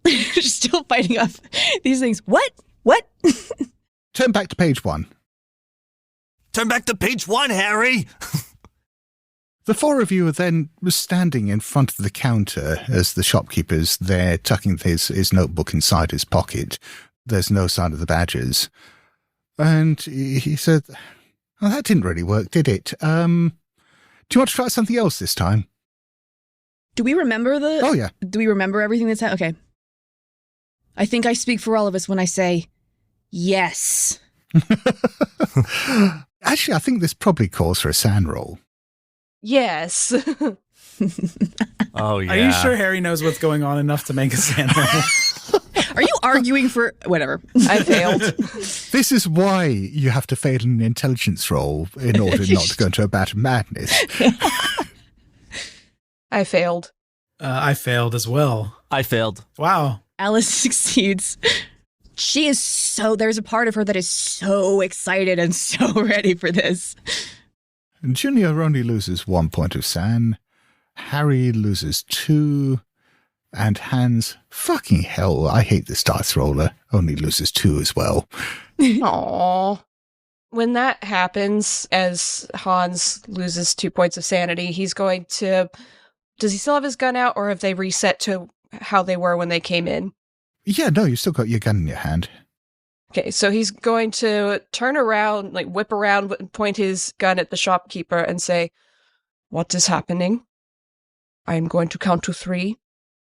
She's still fighting off these things. What? What? Turn back to page 1. Turn back to page 1, Harry! The four of you are then standing in front of the counter as the shopkeeper's there tucking his notebook inside his pocket. There's no sign of the badgers. And he said, well, that didn't really work, did it? Do you want to try something else this time? Do we remember the... Oh, yeah. Do we remember everything that's happened? Okay. I think I speak for all of us when I say, yes. Actually, I think this probably calls for a sand roll. Yes. Oh, yeah. Are you sure Harry knows what's going on enough to make a sand roll? Are you arguing for... Whatever. I failed. This is why you have to fail an intelligence roll in order not to go into a bout of madness. I failed. I failed as well. I failed. Wow. Alice succeeds. She is so... There's a part of her that is so excited and so ready for this. Junior only loses 1 point of sand. Harry loses 2. And Hans, fucking hell, I hate this dice roller, only loses 2 as well. Aww. When that happens, as Hans loses 2 points of sanity, he's going to... Does he still have his gun out, or have they reset to how they were when they came in? Yeah, no, you still got your gun in your hand. Okay, so he's going to turn around, like whip around, point his gun at the shopkeeper and say, "What is happening? I am going to count to 3.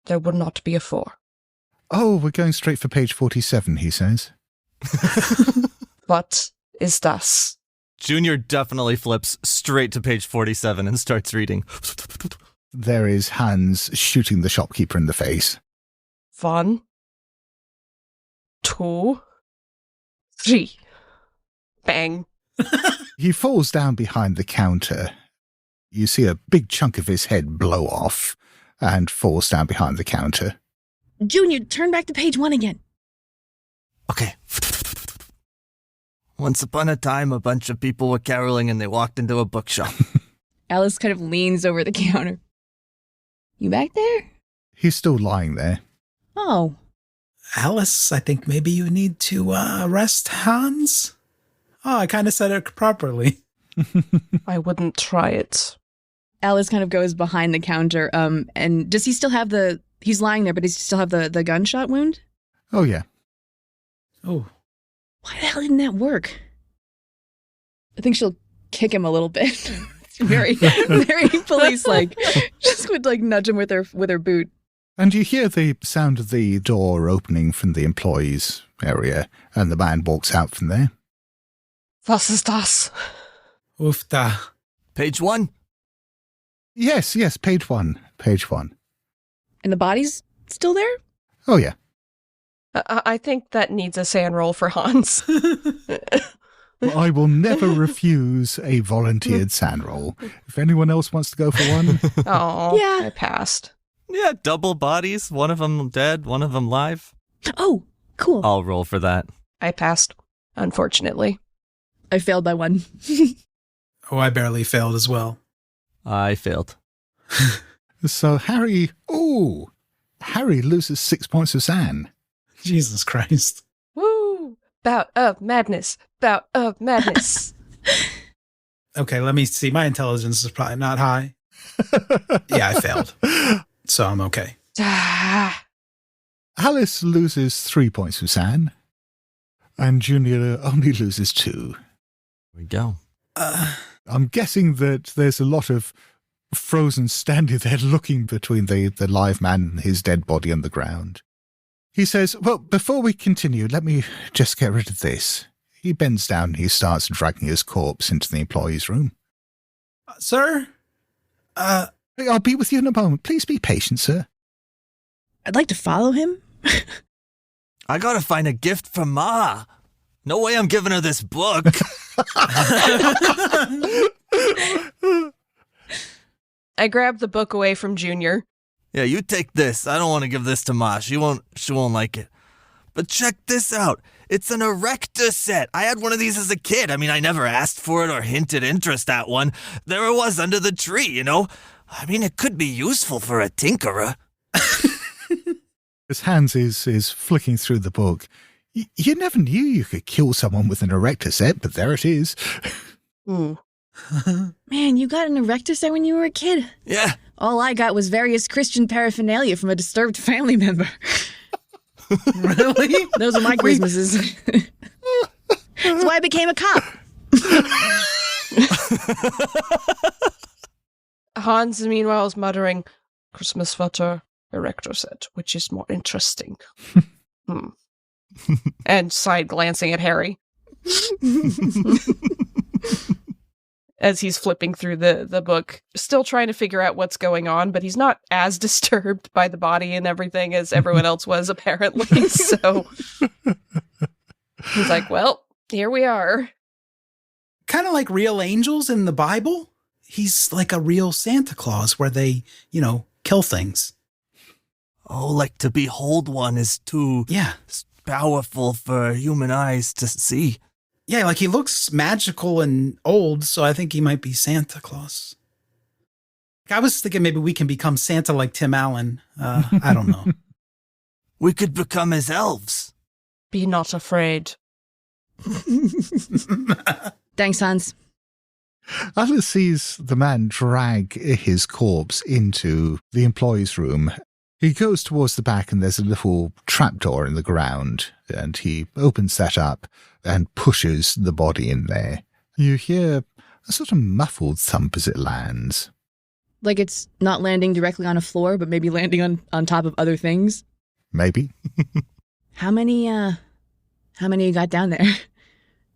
There will not be a 4. Oh, we're going straight for page 47, he says. What is das?" Junior definitely flips straight to page 47 and starts reading. There is Hans shooting the shopkeeper in the face. 1, 2, 3. Bang. He falls down behind the counter. You see a big chunk of his head blow off and falls down behind the counter. Junior, turn back to page 1 again. Okay. Once upon a time, a bunch of people were caroling and they walked into a bookshop. Alice kind of leans over the counter. You back there? He's still lying there. Oh. Alice, I think maybe you need to arrest Hans? Oh, I kind of said it properly. I wouldn't try it. Alice kind of goes behind the counter. And does he still have he's lying there, but does he still have the gunshot wound? Oh, yeah. Oh. Why the hell didn't that work? I think she'll kick him a little bit. It's very, very police-like. Just would nudge him with her boot. And you hear the sound of the door opening from the employees area, and the man walks out from there. Was ist das? Oofda. Page 1. Yes, page 1. Page 1. And the body's still there? Oh, yeah. I think that needs a sand roll for Hans. Well, I will never refuse a volunteered sand roll. If anyone else wants to go for one. Oh, Yeah. I passed. Yeah, double bodies. One of them dead, one of them live. Oh, cool. I'll roll for that. I passed, unfortunately. I failed by 1. Oh, I barely failed as well. I failed. So Harry loses 6 points of sand. Jesus Christ. Woo! Bout of madness. Bout of madness. Okay, let me see. My intelligence is probably not high. Yeah, I failed. So I'm okay. Alice loses 3 points of sand. And Junior only loses 2. Here we go. I'm guessing that there's a lot of frozen standing there looking between the live man and his dead body on the ground. He says, well, before we continue, let me just get rid of this. He bends down and he starts dragging his corpse into the employee's room. Sir? I'll be with you in a moment. Please be patient, sir. I'd like to follow him. I gotta find a gift for Ma. No way I'm giving her this book. I grabbed the book away from Junior. Yeah, you take this. I don't want to give this to Ma. She won't like it. But check this out. It's an erector set. I had one of these as a kid. I mean, I never asked for it or hinted interest at one. There it was under the tree, you know? I mean, it could be useful for a tinkerer. As Hans is flicking through the book, you never knew you could kill someone with an erector set, but there it is. Ooh. Man, you got an erector set when you were a kid. Yeah. All I got was various Christian paraphernalia from a disturbed family member. Really? Those are my Christmases. That's why I became a cop. Hans, meanwhile, is muttering, Christmas sweater, erector set, which is more interesting. And side glancing at Harry. As he's flipping through the book, still trying to figure out what's going on, but he's not as disturbed by the body and everything as everyone else was, apparently. So he's like, well, here we are. Kind of like real angels in the Bible. He's like a real Santa Claus where they, kill things. Oh, like to behold one is too powerful for human eyes to see. Yeah, like he looks magical and old, so I think he might be Santa Claus. I was thinking maybe we can become Santa like Tim Allen. I don't know. We could become his elves. Be not afraid. Thanks, Hans. Alice sees the man drag his corpse into the employee's room. He goes towards the back and there's a little trapdoor in the ground, and he opens that up and pushes the body in there. You hear a sort of muffled thump as it lands. Like it's not landing directly on a floor, but maybe landing on top of other things? Maybe. How many you got down there?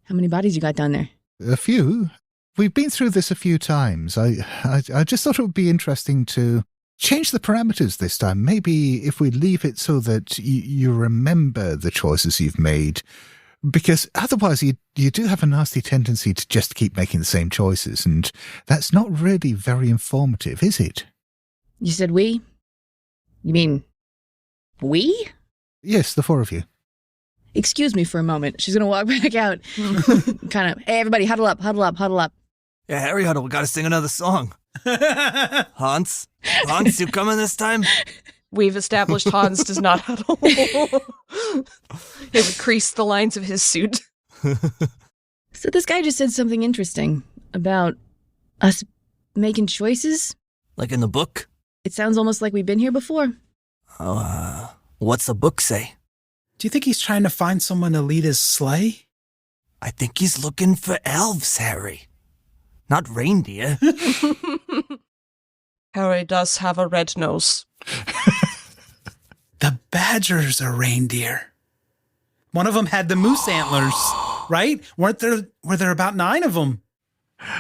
How many bodies you got down there? A few. We've been through this a few times. I just thought it would be interesting to change the parameters this time. Maybe if we leave it so that you remember the choices you've made, because otherwise you do have a nasty tendency to just keep making the same choices, and that's not really very informative, is it? You said we? You mean we? Yes, the four of you. Excuse me for a moment. She's going to walk back out. Kind of, hey, everybody, huddle up, huddle up, huddle up. Yeah, Harry Huddle, we gotta sing another song. Hans, you coming this time? We've established Hans does not huddle. It would crease the lines of his suit. So this guy just said something interesting about us making choices. Like in the book? It sounds almost like we've been here before. Oh, what's the book say? Do you think he's trying to find someone to lead his sleigh? I think he's looking for elves, Harry. Not reindeer. Harry does have a red nose. The badgers are reindeer. One of them had the moose antlers, right? Were there about 9 of them?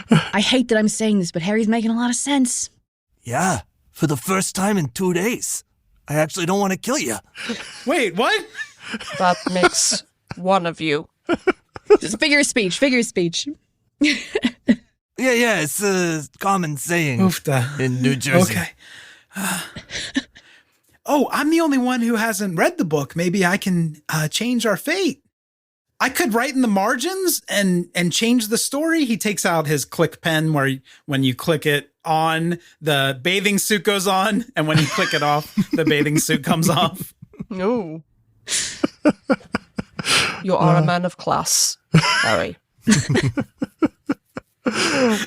I hate that I'm saying this, but Harry's making a lot of sense. Yeah, for the first time in 2 days. I actually don't want to kill you. Wait, what? That makes one of you. Just figure of speech. Yeah, it's a common saying Oofda. in New Jersey. Okay. I'm the only one who hasn't read the book. Maybe I can change our fate. I could write in the margins and change the story. He takes out his click pen where when you click it on, the bathing suit goes on, and when you click it off, the bathing suit comes off. No. You are a man of class, Harry.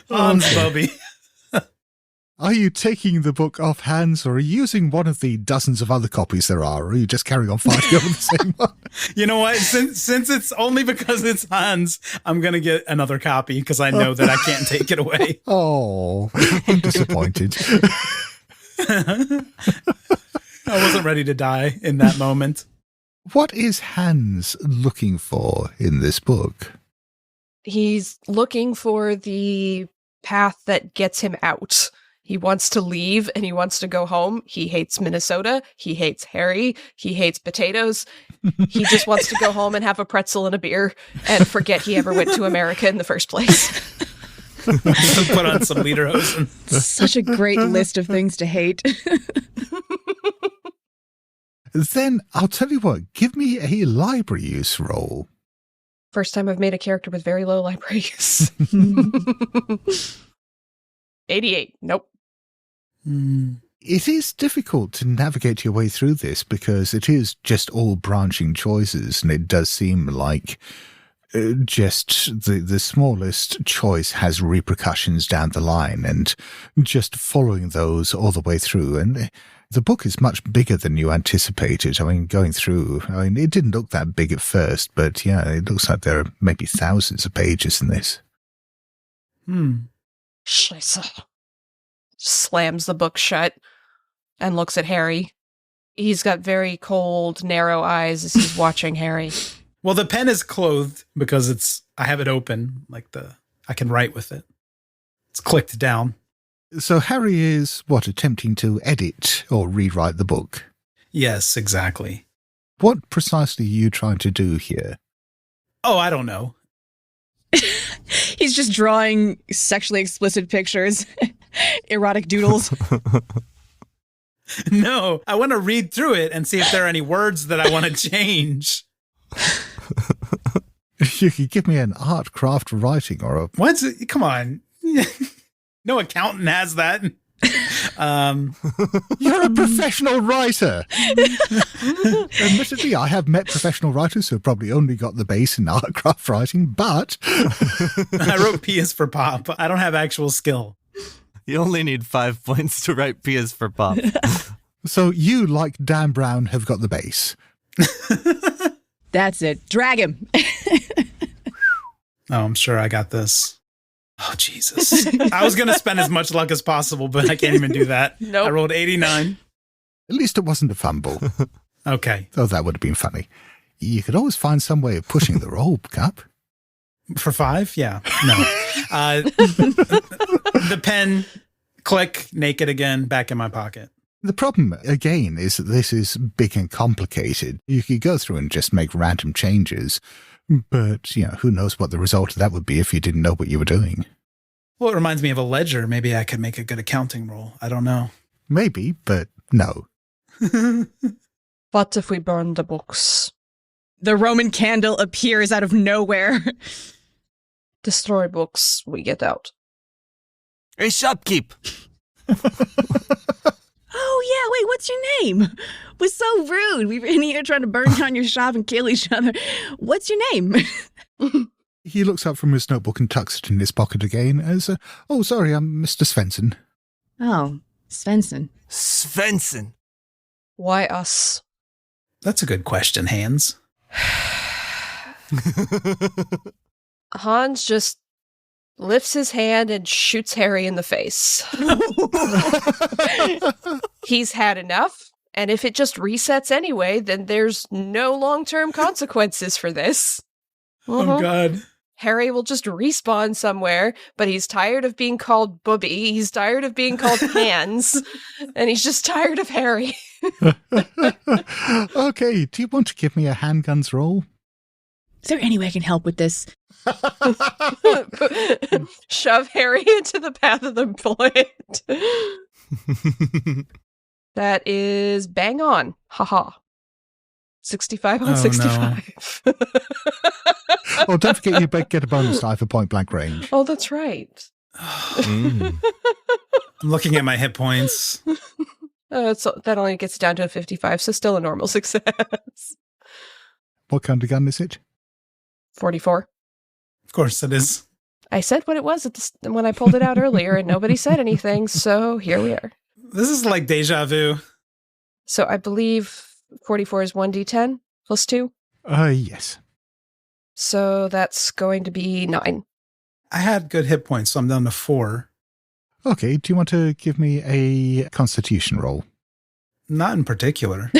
Bubby. Are you taking the book off hands, or are you using one of the dozens of other copies there are, or are you just carrying on fighting over the same one? You know what? Since it's only because it's Hans, I'm going to get another copy because I know that I can't take it away. Oh, I'm disappointed. I wasn't ready to die in that moment. What is Hans looking for in this book? He's looking for the path that gets him out. He wants to leave and he wants to go home. He hates Minnesota. He hates Harry. He hates potatoes. He just wants to go home and have a pretzel and a beer and forget he ever went to America in the first place. Put on some lederhosen. Such a great list of things to hate. Then I'll tell you what, give me a library use roll. First time I've made a character with very low library use. 88. Nope. It is difficult to navigate your way through this because it is just all branching choices, and it does seem like just the smallest choice has repercussions down the line, and just following those all the way through. And the book is much bigger than you anticipated. I mean, going through, it didn't look that big at first, but yeah, it looks like there are maybe thousands of pages in this. Scheiße. Slams the book shut and looks at Harry. He's got very cold, narrow eyes as he's watching Harry. Well, the pen is clothed because I have it open, I can write with it. It's clicked down. So Harry is, attempting to edit or rewrite the book? Yes, exactly. What precisely are you trying to do here? Oh, I don't know. He's just drawing sexually explicit pictures, erotic doodles. No, I want to read through it and see if there are any words that I want to change. You could give me an art craft writing or a... What? Come on. No accountant has that. You're a professional writer. Admittedly, I have met professional writers who have probably only got the base in art craft writing, but... I wrote P is for pop. I don't have actual skill. You only need 5 points to write P is for pop. So you, like Dan Brown, have got the base. That's it. Drag him. Oh, I'm sure I got this. Oh, Jesus. I was going to spend as much luck as possible, but I can't even do that. Nope. I rolled 89. At least it wasn't a fumble. Okay. Oh, that would have been funny. You could always find some way of pushing the roll, Cup. For 5? Yeah. No. The pen, click, naked again, back in my pocket. The problem, again, is that this is big and complicated. You could go through and just make random changes, but, who knows what the result of that would be if you didn't know what you were doing. Well, it reminds me of a ledger. Maybe I could make a good accounting roll. I don't know. Maybe, but no. What if we burn the books? The Roman candle appears out of nowhere. Destroy books, we get out. Hey, shopkeep! Oh, yeah, wait, what's your name? Was so rude. We were in here trying to burn down your shop and kill each other. What's your name? He looks up from his notebook and tucks it in his pocket again as, oh, sorry, I'm Mr. Svensson. Oh, Svensson. Svensson! Why us? That's a good question, Haenze. Hans just lifts his hand and shoots Harry in the face. He's had enough, and if it just resets anyway, then there's no long-term consequences for this. Oh, God. Harry will just respawn somewhere, but he's tired of being called Bubby, he's tired of being called Hands, and he's just tired of Harry. Okay, do you want to give me a handguns roll? Is there any way I can help with this? Shove Harry into the path of the bullet. That is bang on. Haha. 65 on 65. No. Oh, don't forget you get a bonus die for point blank range. Oh, that's right. I'm looking at my hit points. That only gets down to a 55, so still a normal success. What kind of gun is it? 44. Of course it is. I said what it was when I pulled it out earlier, and nobody said anything, so here we are. This is like deja vu. So I believe 44 is 1d10 plus 2? Yes. So that's going to be 9. I had good hit points, so I'm down to 4. Okay, do you want to give me a constitution roll? Not in particular.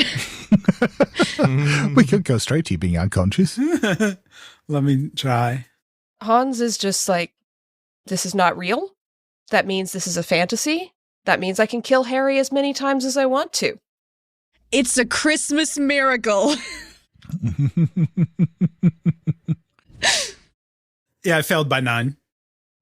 We could go straight to you being unconscious. Let me try. Hans is just like, this is not real. That means this is a fantasy. That means I can kill Harry as many times as I want to. It's a Christmas miracle. Yeah, I failed by 9.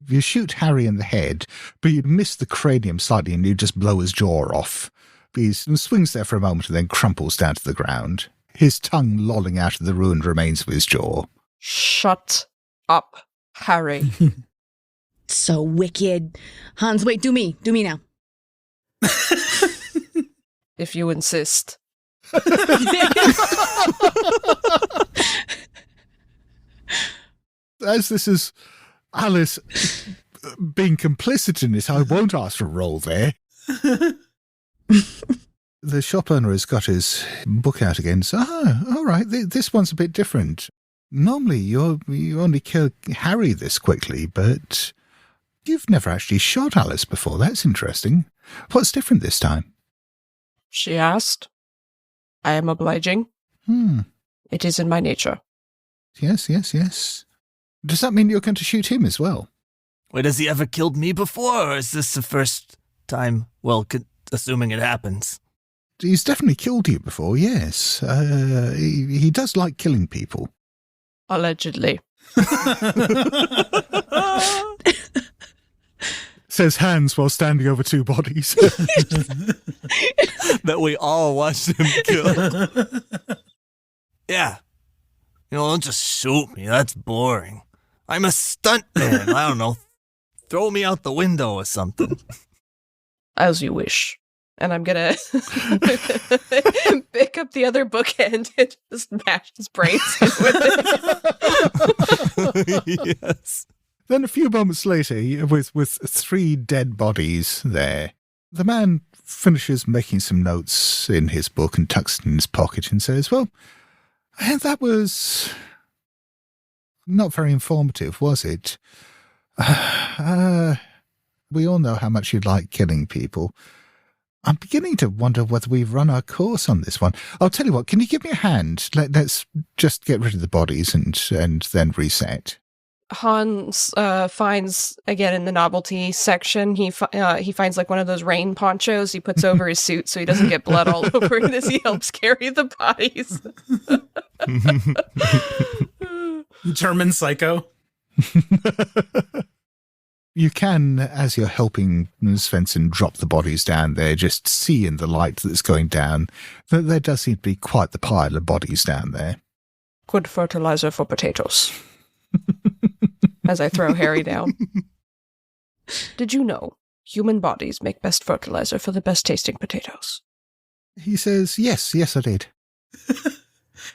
You shoot Harry in the head, but you miss the cranium slightly and you just blow his jaw off. He swings there for a moment and then crumples down to the ground, his tongue lolling out of the ruined remains of his jaw. Shut up, Harry. So wicked. Hans, wait, do me now. If you insist. As this is Alice being complicit in this, I won't ask for a roll there. The shop owner has got his book out again. So, all right, this one's a bit different. Normally, you only kill Harry this quickly, but you've never actually shot Alice before. That's interesting. What's different this time? She asked. I am obliging. It is in my nature. Yes. Does that mean you're going to shoot him as well? Wait, has he ever killed me before, or is this the first time? Well, assuming it happens. He's definitely killed you before, yes. He does like killing people. Allegedly. Says Hans while standing over 2 bodies. That we all watched him kill. Yeah. Don't just shoot me. That's boring. I'm a stuntman. I don't know. Throw me out the window or something. As you wish. And I'm gonna pick up the other bookend and just mash his brains in with it. Yes. Then a few moments later, with 3 dead bodies there, the man finishes making some notes in his book and tucks it in his pocket and says, well, that was not very informative, was it? We all know how much you like killing people. I'm beginning to wonder whether we've run our course on this one. I'll tell you what, can you give me a hand? Let's just get rid of the bodies and then reset. Hans finds, again in the novelty section, he finds like one of those rain ponchos he puts over his suit so he doesn't get blood all over it as he helps carry the bodies. German psycho. You can, as you're helping Svensson drop the bodies down there, just see in the light that's going down that there does seem to be quite the pile of bodies down there. Good fertilizer for potatoes. As I throw Harry down. Did you know human bodies make best fertilizer for the best tasting potatoes? He says, yes, I did.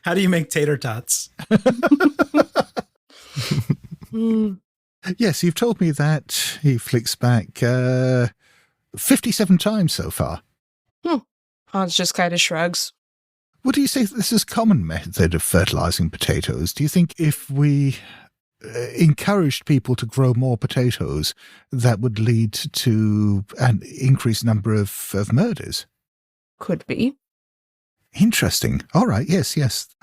How do you make tater tots? Yes, you've told me that. He flicks back 57 times so far. Hans just kind of shrugs. What do you say this is a common method of fertilizing potatoes? Do you think if we encouraged people to grow more potatoes, that would lead to an increased number of murders? Could be. Interesting. All right, yes.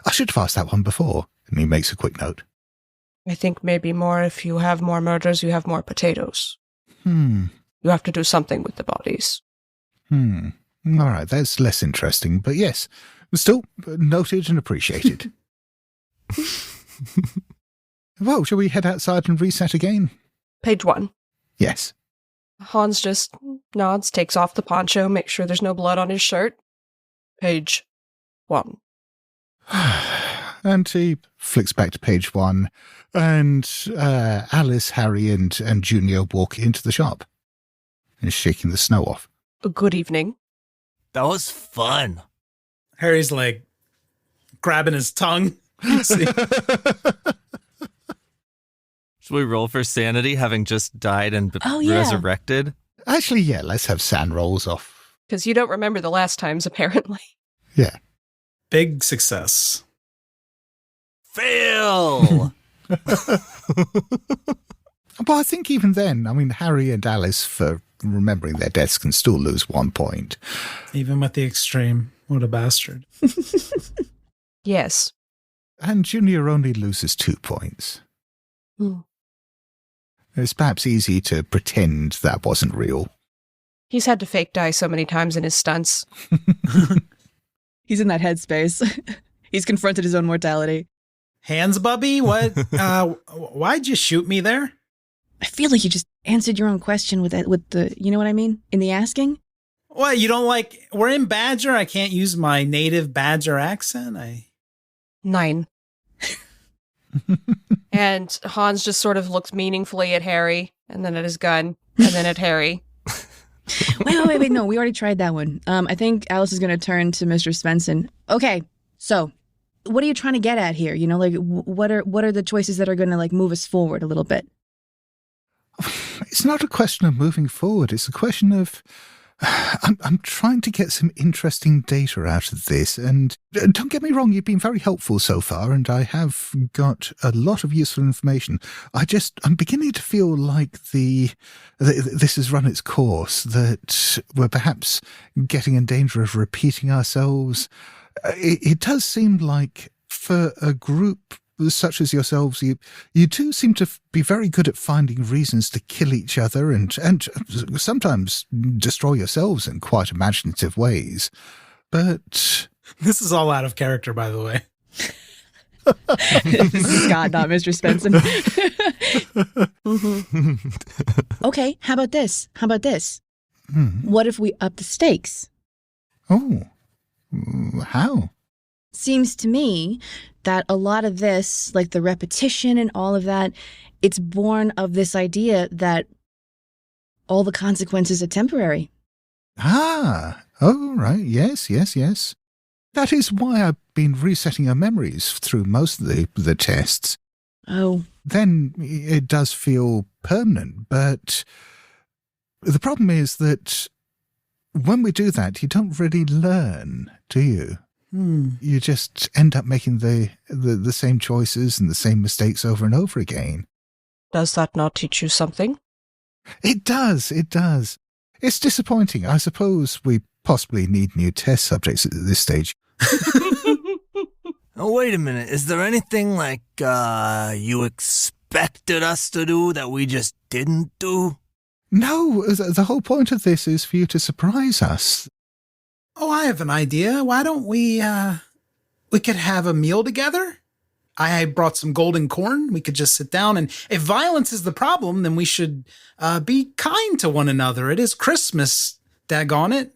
I should have asked that one before. And he makes a quick note. I think maybe more if you have more murders, you have more potatoes. You have to do something with the bodies. All right, that's less interesting, but yes, still noted and appreciated. Well, shall we head outside and reset again? Page 1. Yes. Hans just nods, takes off the poncho, makes sure there's no blood on his shirt. Page 1. And he flicks back to page 1, and Alice, Harry, and Junior walk into the shop and shaking the snow off. Good evening. That was fun. Harry's like grabbing his tongue. See? Should we roll for sanity, having just died and yeah. resurrected? Actually, yeah, let's have sand rolls off. Because you don't remember the last times, apparently. Yeah. Big success. Fail! But I think even then, I mean, Harry and Alice, for remembering their deaths, can still lose 1 point. Even with the extreme. What a bastard. Yes. And Junior only loses 2 points. It's perhaps easy to pretend that wasn't real. He's had to fake die so many times in his stunts. He's in that headspace. He's confronted his own mortality. Hands, Bubby? What? Why'd you shoot me there? I feel like you just answered your own question with the, you know what I mean? In the asking? What, you don't like, we're in Badger, I can't use my native Badger accent? 9. And Hans just sort of looks meaningfully at Harry, and then at his gun, and then at Harry. Wait, no, we already tried that one. I think Alice is going to turn to Mr. Svensson. Okay, so what are you trying to get at here? You know, like, what are the choices that are going to, like, move us forward a little bit? It's not a question of moving forward. It's a question of I'm trying to get some interesting data out of this. And don't get me wrong, you've been very helpful so far, and I have got a lot of useful information. I'm beginning to feel like this has run its course, that we're perhaps getting in danger of repeating ourselves. It does seem like for a group such as yourselves, you do seem to be very good at finding reasons to kill each other and sometimes destroy yourselves in quite imaginative ways. But this is all out of character, by the way. This is Scott, not Mr. Svensson. Okay, how about this? What if we up the stakes? Oh, how? Seems to me that a lot of this, like the repetition and all of that, it's born of this idea that all the consequences are temporary. Ah, oh, right, yes. That is why I've been resetting your memories through most of the tests. Oh. Then it does feel permanent, but the problem is that when we do that, you don't really learn, do you? You just end up making the same choices and the same mistakes over and over again. Does that not teach you something? It does. It's disappointing. I suppose we possibly need new test subjects at this stage. Oh, wait a minute. Is there anything like you expected us to do that we just didn't do? No, the whole point of this is for you to surprise us. Oh, I have an idea. Why don't we could have a meal together? I brought some golden corn. We could just sit down, and if violence is the problem, then we should be kind to one another. It is Christmas, daggone it.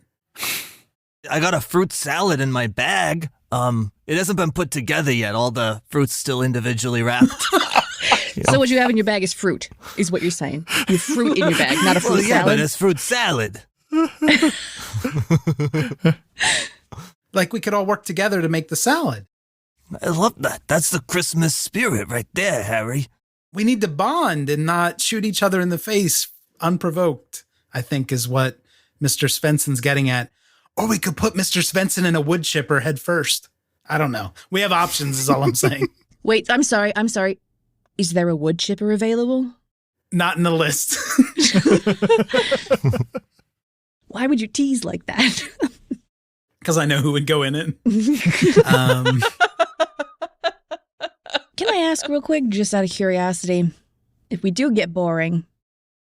I got a fruit salad in my bag. It hasn't been put together yet. All the fruit's still individually wrapped. So what you have in your bag is fruit, is what you're saying. You have fruit in your bag, not a fruit Yeah, salad. but it's fruit salad. Like we could all work together to make the salad. I love that. That's the Christmas spirit right there, Harry. We need to bond and not shoot each other in the face unprovoked, I think is what Mr. Svensson's getting at. Or we could put Mr. Svensson in a wood chipper head first. I don't know. We have options is all I'm saying. Wait, I'm sorry. Is there a wood chipper available? Not in the list. Why would you tease like that? Because I know who would go in it. Can I ask real quick, just out of curiosity, if we do get boring,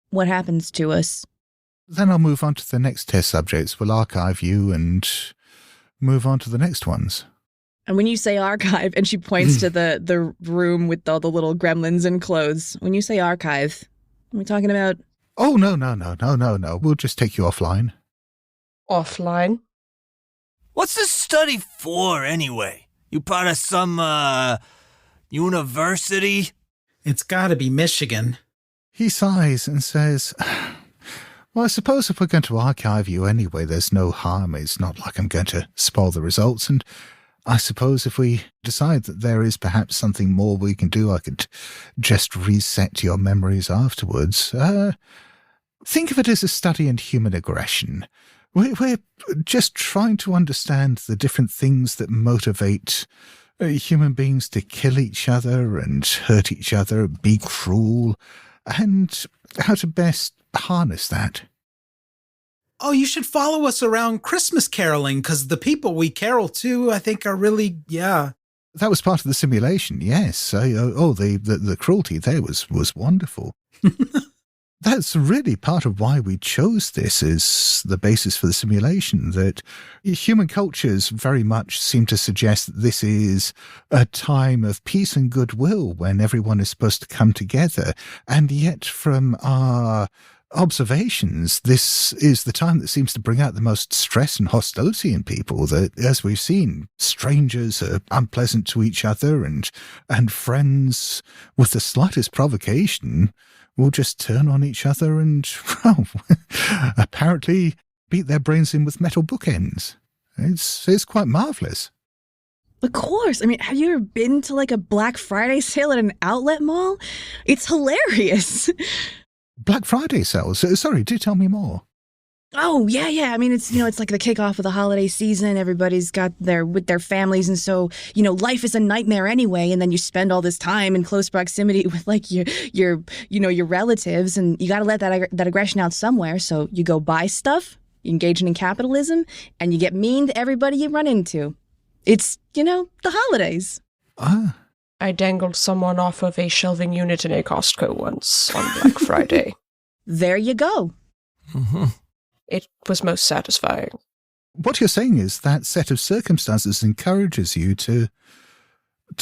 what happens to us? Then I'll move on to the next test subjects. We'll archive you and move on to the next ones. And when you say archive, and she points to the room with all the little gremlins and clothes, when you say archive, are we talking about... Oh, no. We'll just take you offline. Offline? What's this study for, anyway? You part of some, university? It's got to be Michigan. He sighs and says, well, I suppose if we're going to archive you anyway, there's no harm. It's not like I'm going to spoil the results. And I suppose if we decide that there is perhaps something more we can do, I could just reset your memories afterwards. Think of it as a study in human aggression. We're just trying to understand the different things that motivate human beings to kill each other and hurt each other, be cruel, and how to best harness that. Oh, you should follow us around Christmas caroling, because the people we carol to, I think, are really, yeah. That was part of the simulation, yes. The cruelty there was wonderful. That's really part of why we chose this as the basis for the simulation, that human cultures very much seem to suggest that this is a time of peace and goodwill when everyone is supposed to come together. And yet from our observations, this is the time that seems to bring out the most stress and hostility in people, that, as we've seen, strangers are unpleasant to each other and friends, with the slightest provocation, will just turn on each other and, well, apparently beat their brains in with metal bookends. It's quite marvellous. Of course. I mean, have you ever been to like a Black Friday sale at an outlet mall? It's hilarious. Black Friday sales? Sorry, do tell me more. Oh, yeah. I mean, it's like the kickoff of the holiday season. Everybody's got with their families. And so, life is a nightmare anyway. And then you spend all this time in close proximity with like your relatives, and you got to let that aggression out somewhere. So you go buy stuff, you engage in capitalism, and you get mean to everybody you run into. It's, the holidays. I dangled someone off of a shelving unit in a Costco once on Black Friday. There you go. Mm-hmm. It was most satisfying. What you're saying is that set of circumstances encourages you to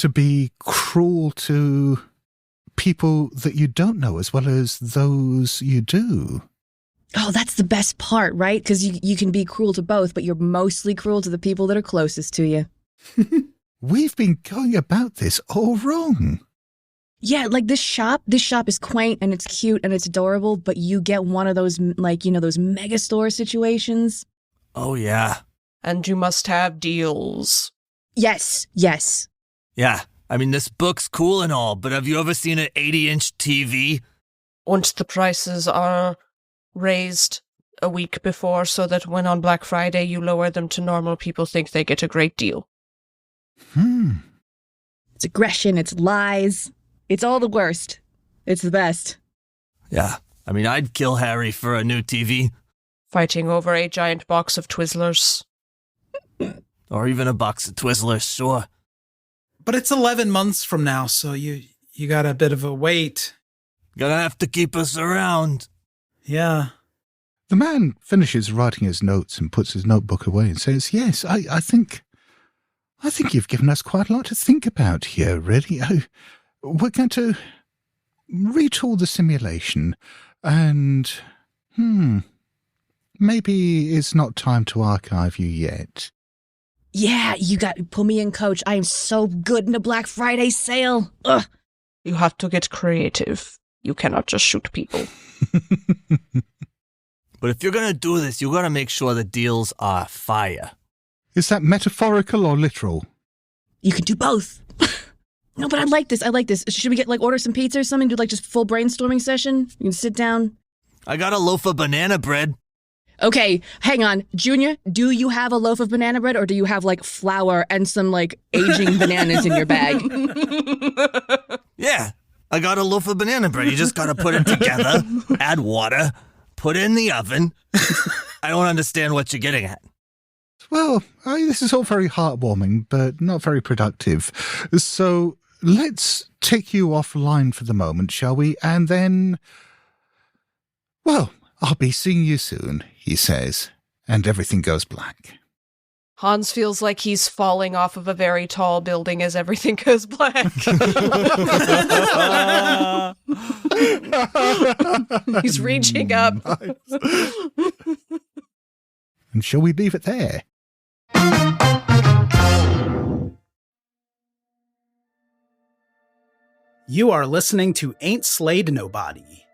be cruel to people that you don't know as well as those you do. Oh, that's the best part, right? Because you can be cruel to both, but you're mostly cruel to the people that are closest to you. We've been going about this all wrong. Yeah, like this shop is quaint and it's cute and it's adorable, but you get one of those, those mega store situations. Oh, yeah. And you must have deals. Yes. Yeah. I mean, this book's cool and all, but have you ever seen an 80-inch TV? Once the prices are raised a week before so that when on Black Friday you lower them to normal, people think they get a great deal. It's aggression, it's lies. It's all the worst. It's the best. Yeah. I mean, I'd kill Harry for a new TV. Fighting over a giant box of Twizzlers. Or even a box of Twizzlers, sure. But it's 11 months from now, so you got a bit of a wait. Gonna have to keep us around. Yeah. The man finishes writing his notes and puts his notebook away and says, yes, I think you've given us quite a lot to think about here, really. We're going to retool the simulation, and, maybe it's not time to archive you yet. Yeah, you got pull me in, coach. I am so good in a Black Friday sale. Ugh. You have to get creative. You cannot just shoot people. But if you're going to do this, you got to make sure the deals are fire. Is that metaphorical or literal? You can do both. No, but I like this. Should we order some pizza or something? Do just full brainstorming session? You can sit down. I got a loaf of banana bread. Okay, hang on. Junior, do you have a loaf of banana bread or do you have flour and some aging bananas in your bag? Yeah, I got a loaf of banana bread. You just got to put it together, add water, put it in the oven. I don't understand what you're getting at. Well, this is all very heartwarming, but not very productive. So let's take you offline for the moment, shall we? And then, well, I'll be seeing you soon, he says, and everything goes black. Hans feels like he's falling off of a very tall building as everything goes black. He's reaching up. And shall we leave it there? You are listening to Ain't Slayed Nobody.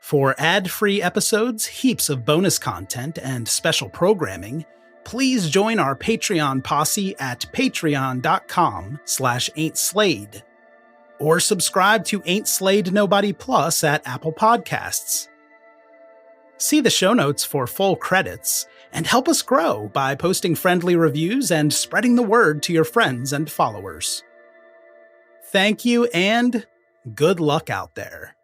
For ad-free episodes, heaps of bonus content, and special programming, please join our Patreon posse at patreon.com/ain'tslayed. Or subscribe to Ain't Slayed Nobody Plus at Apple Podcasts. See the show notes for full credits, and help us grow by posting friendly reviews and spreading the word to your friends and followers. Thank you, and good luck out there.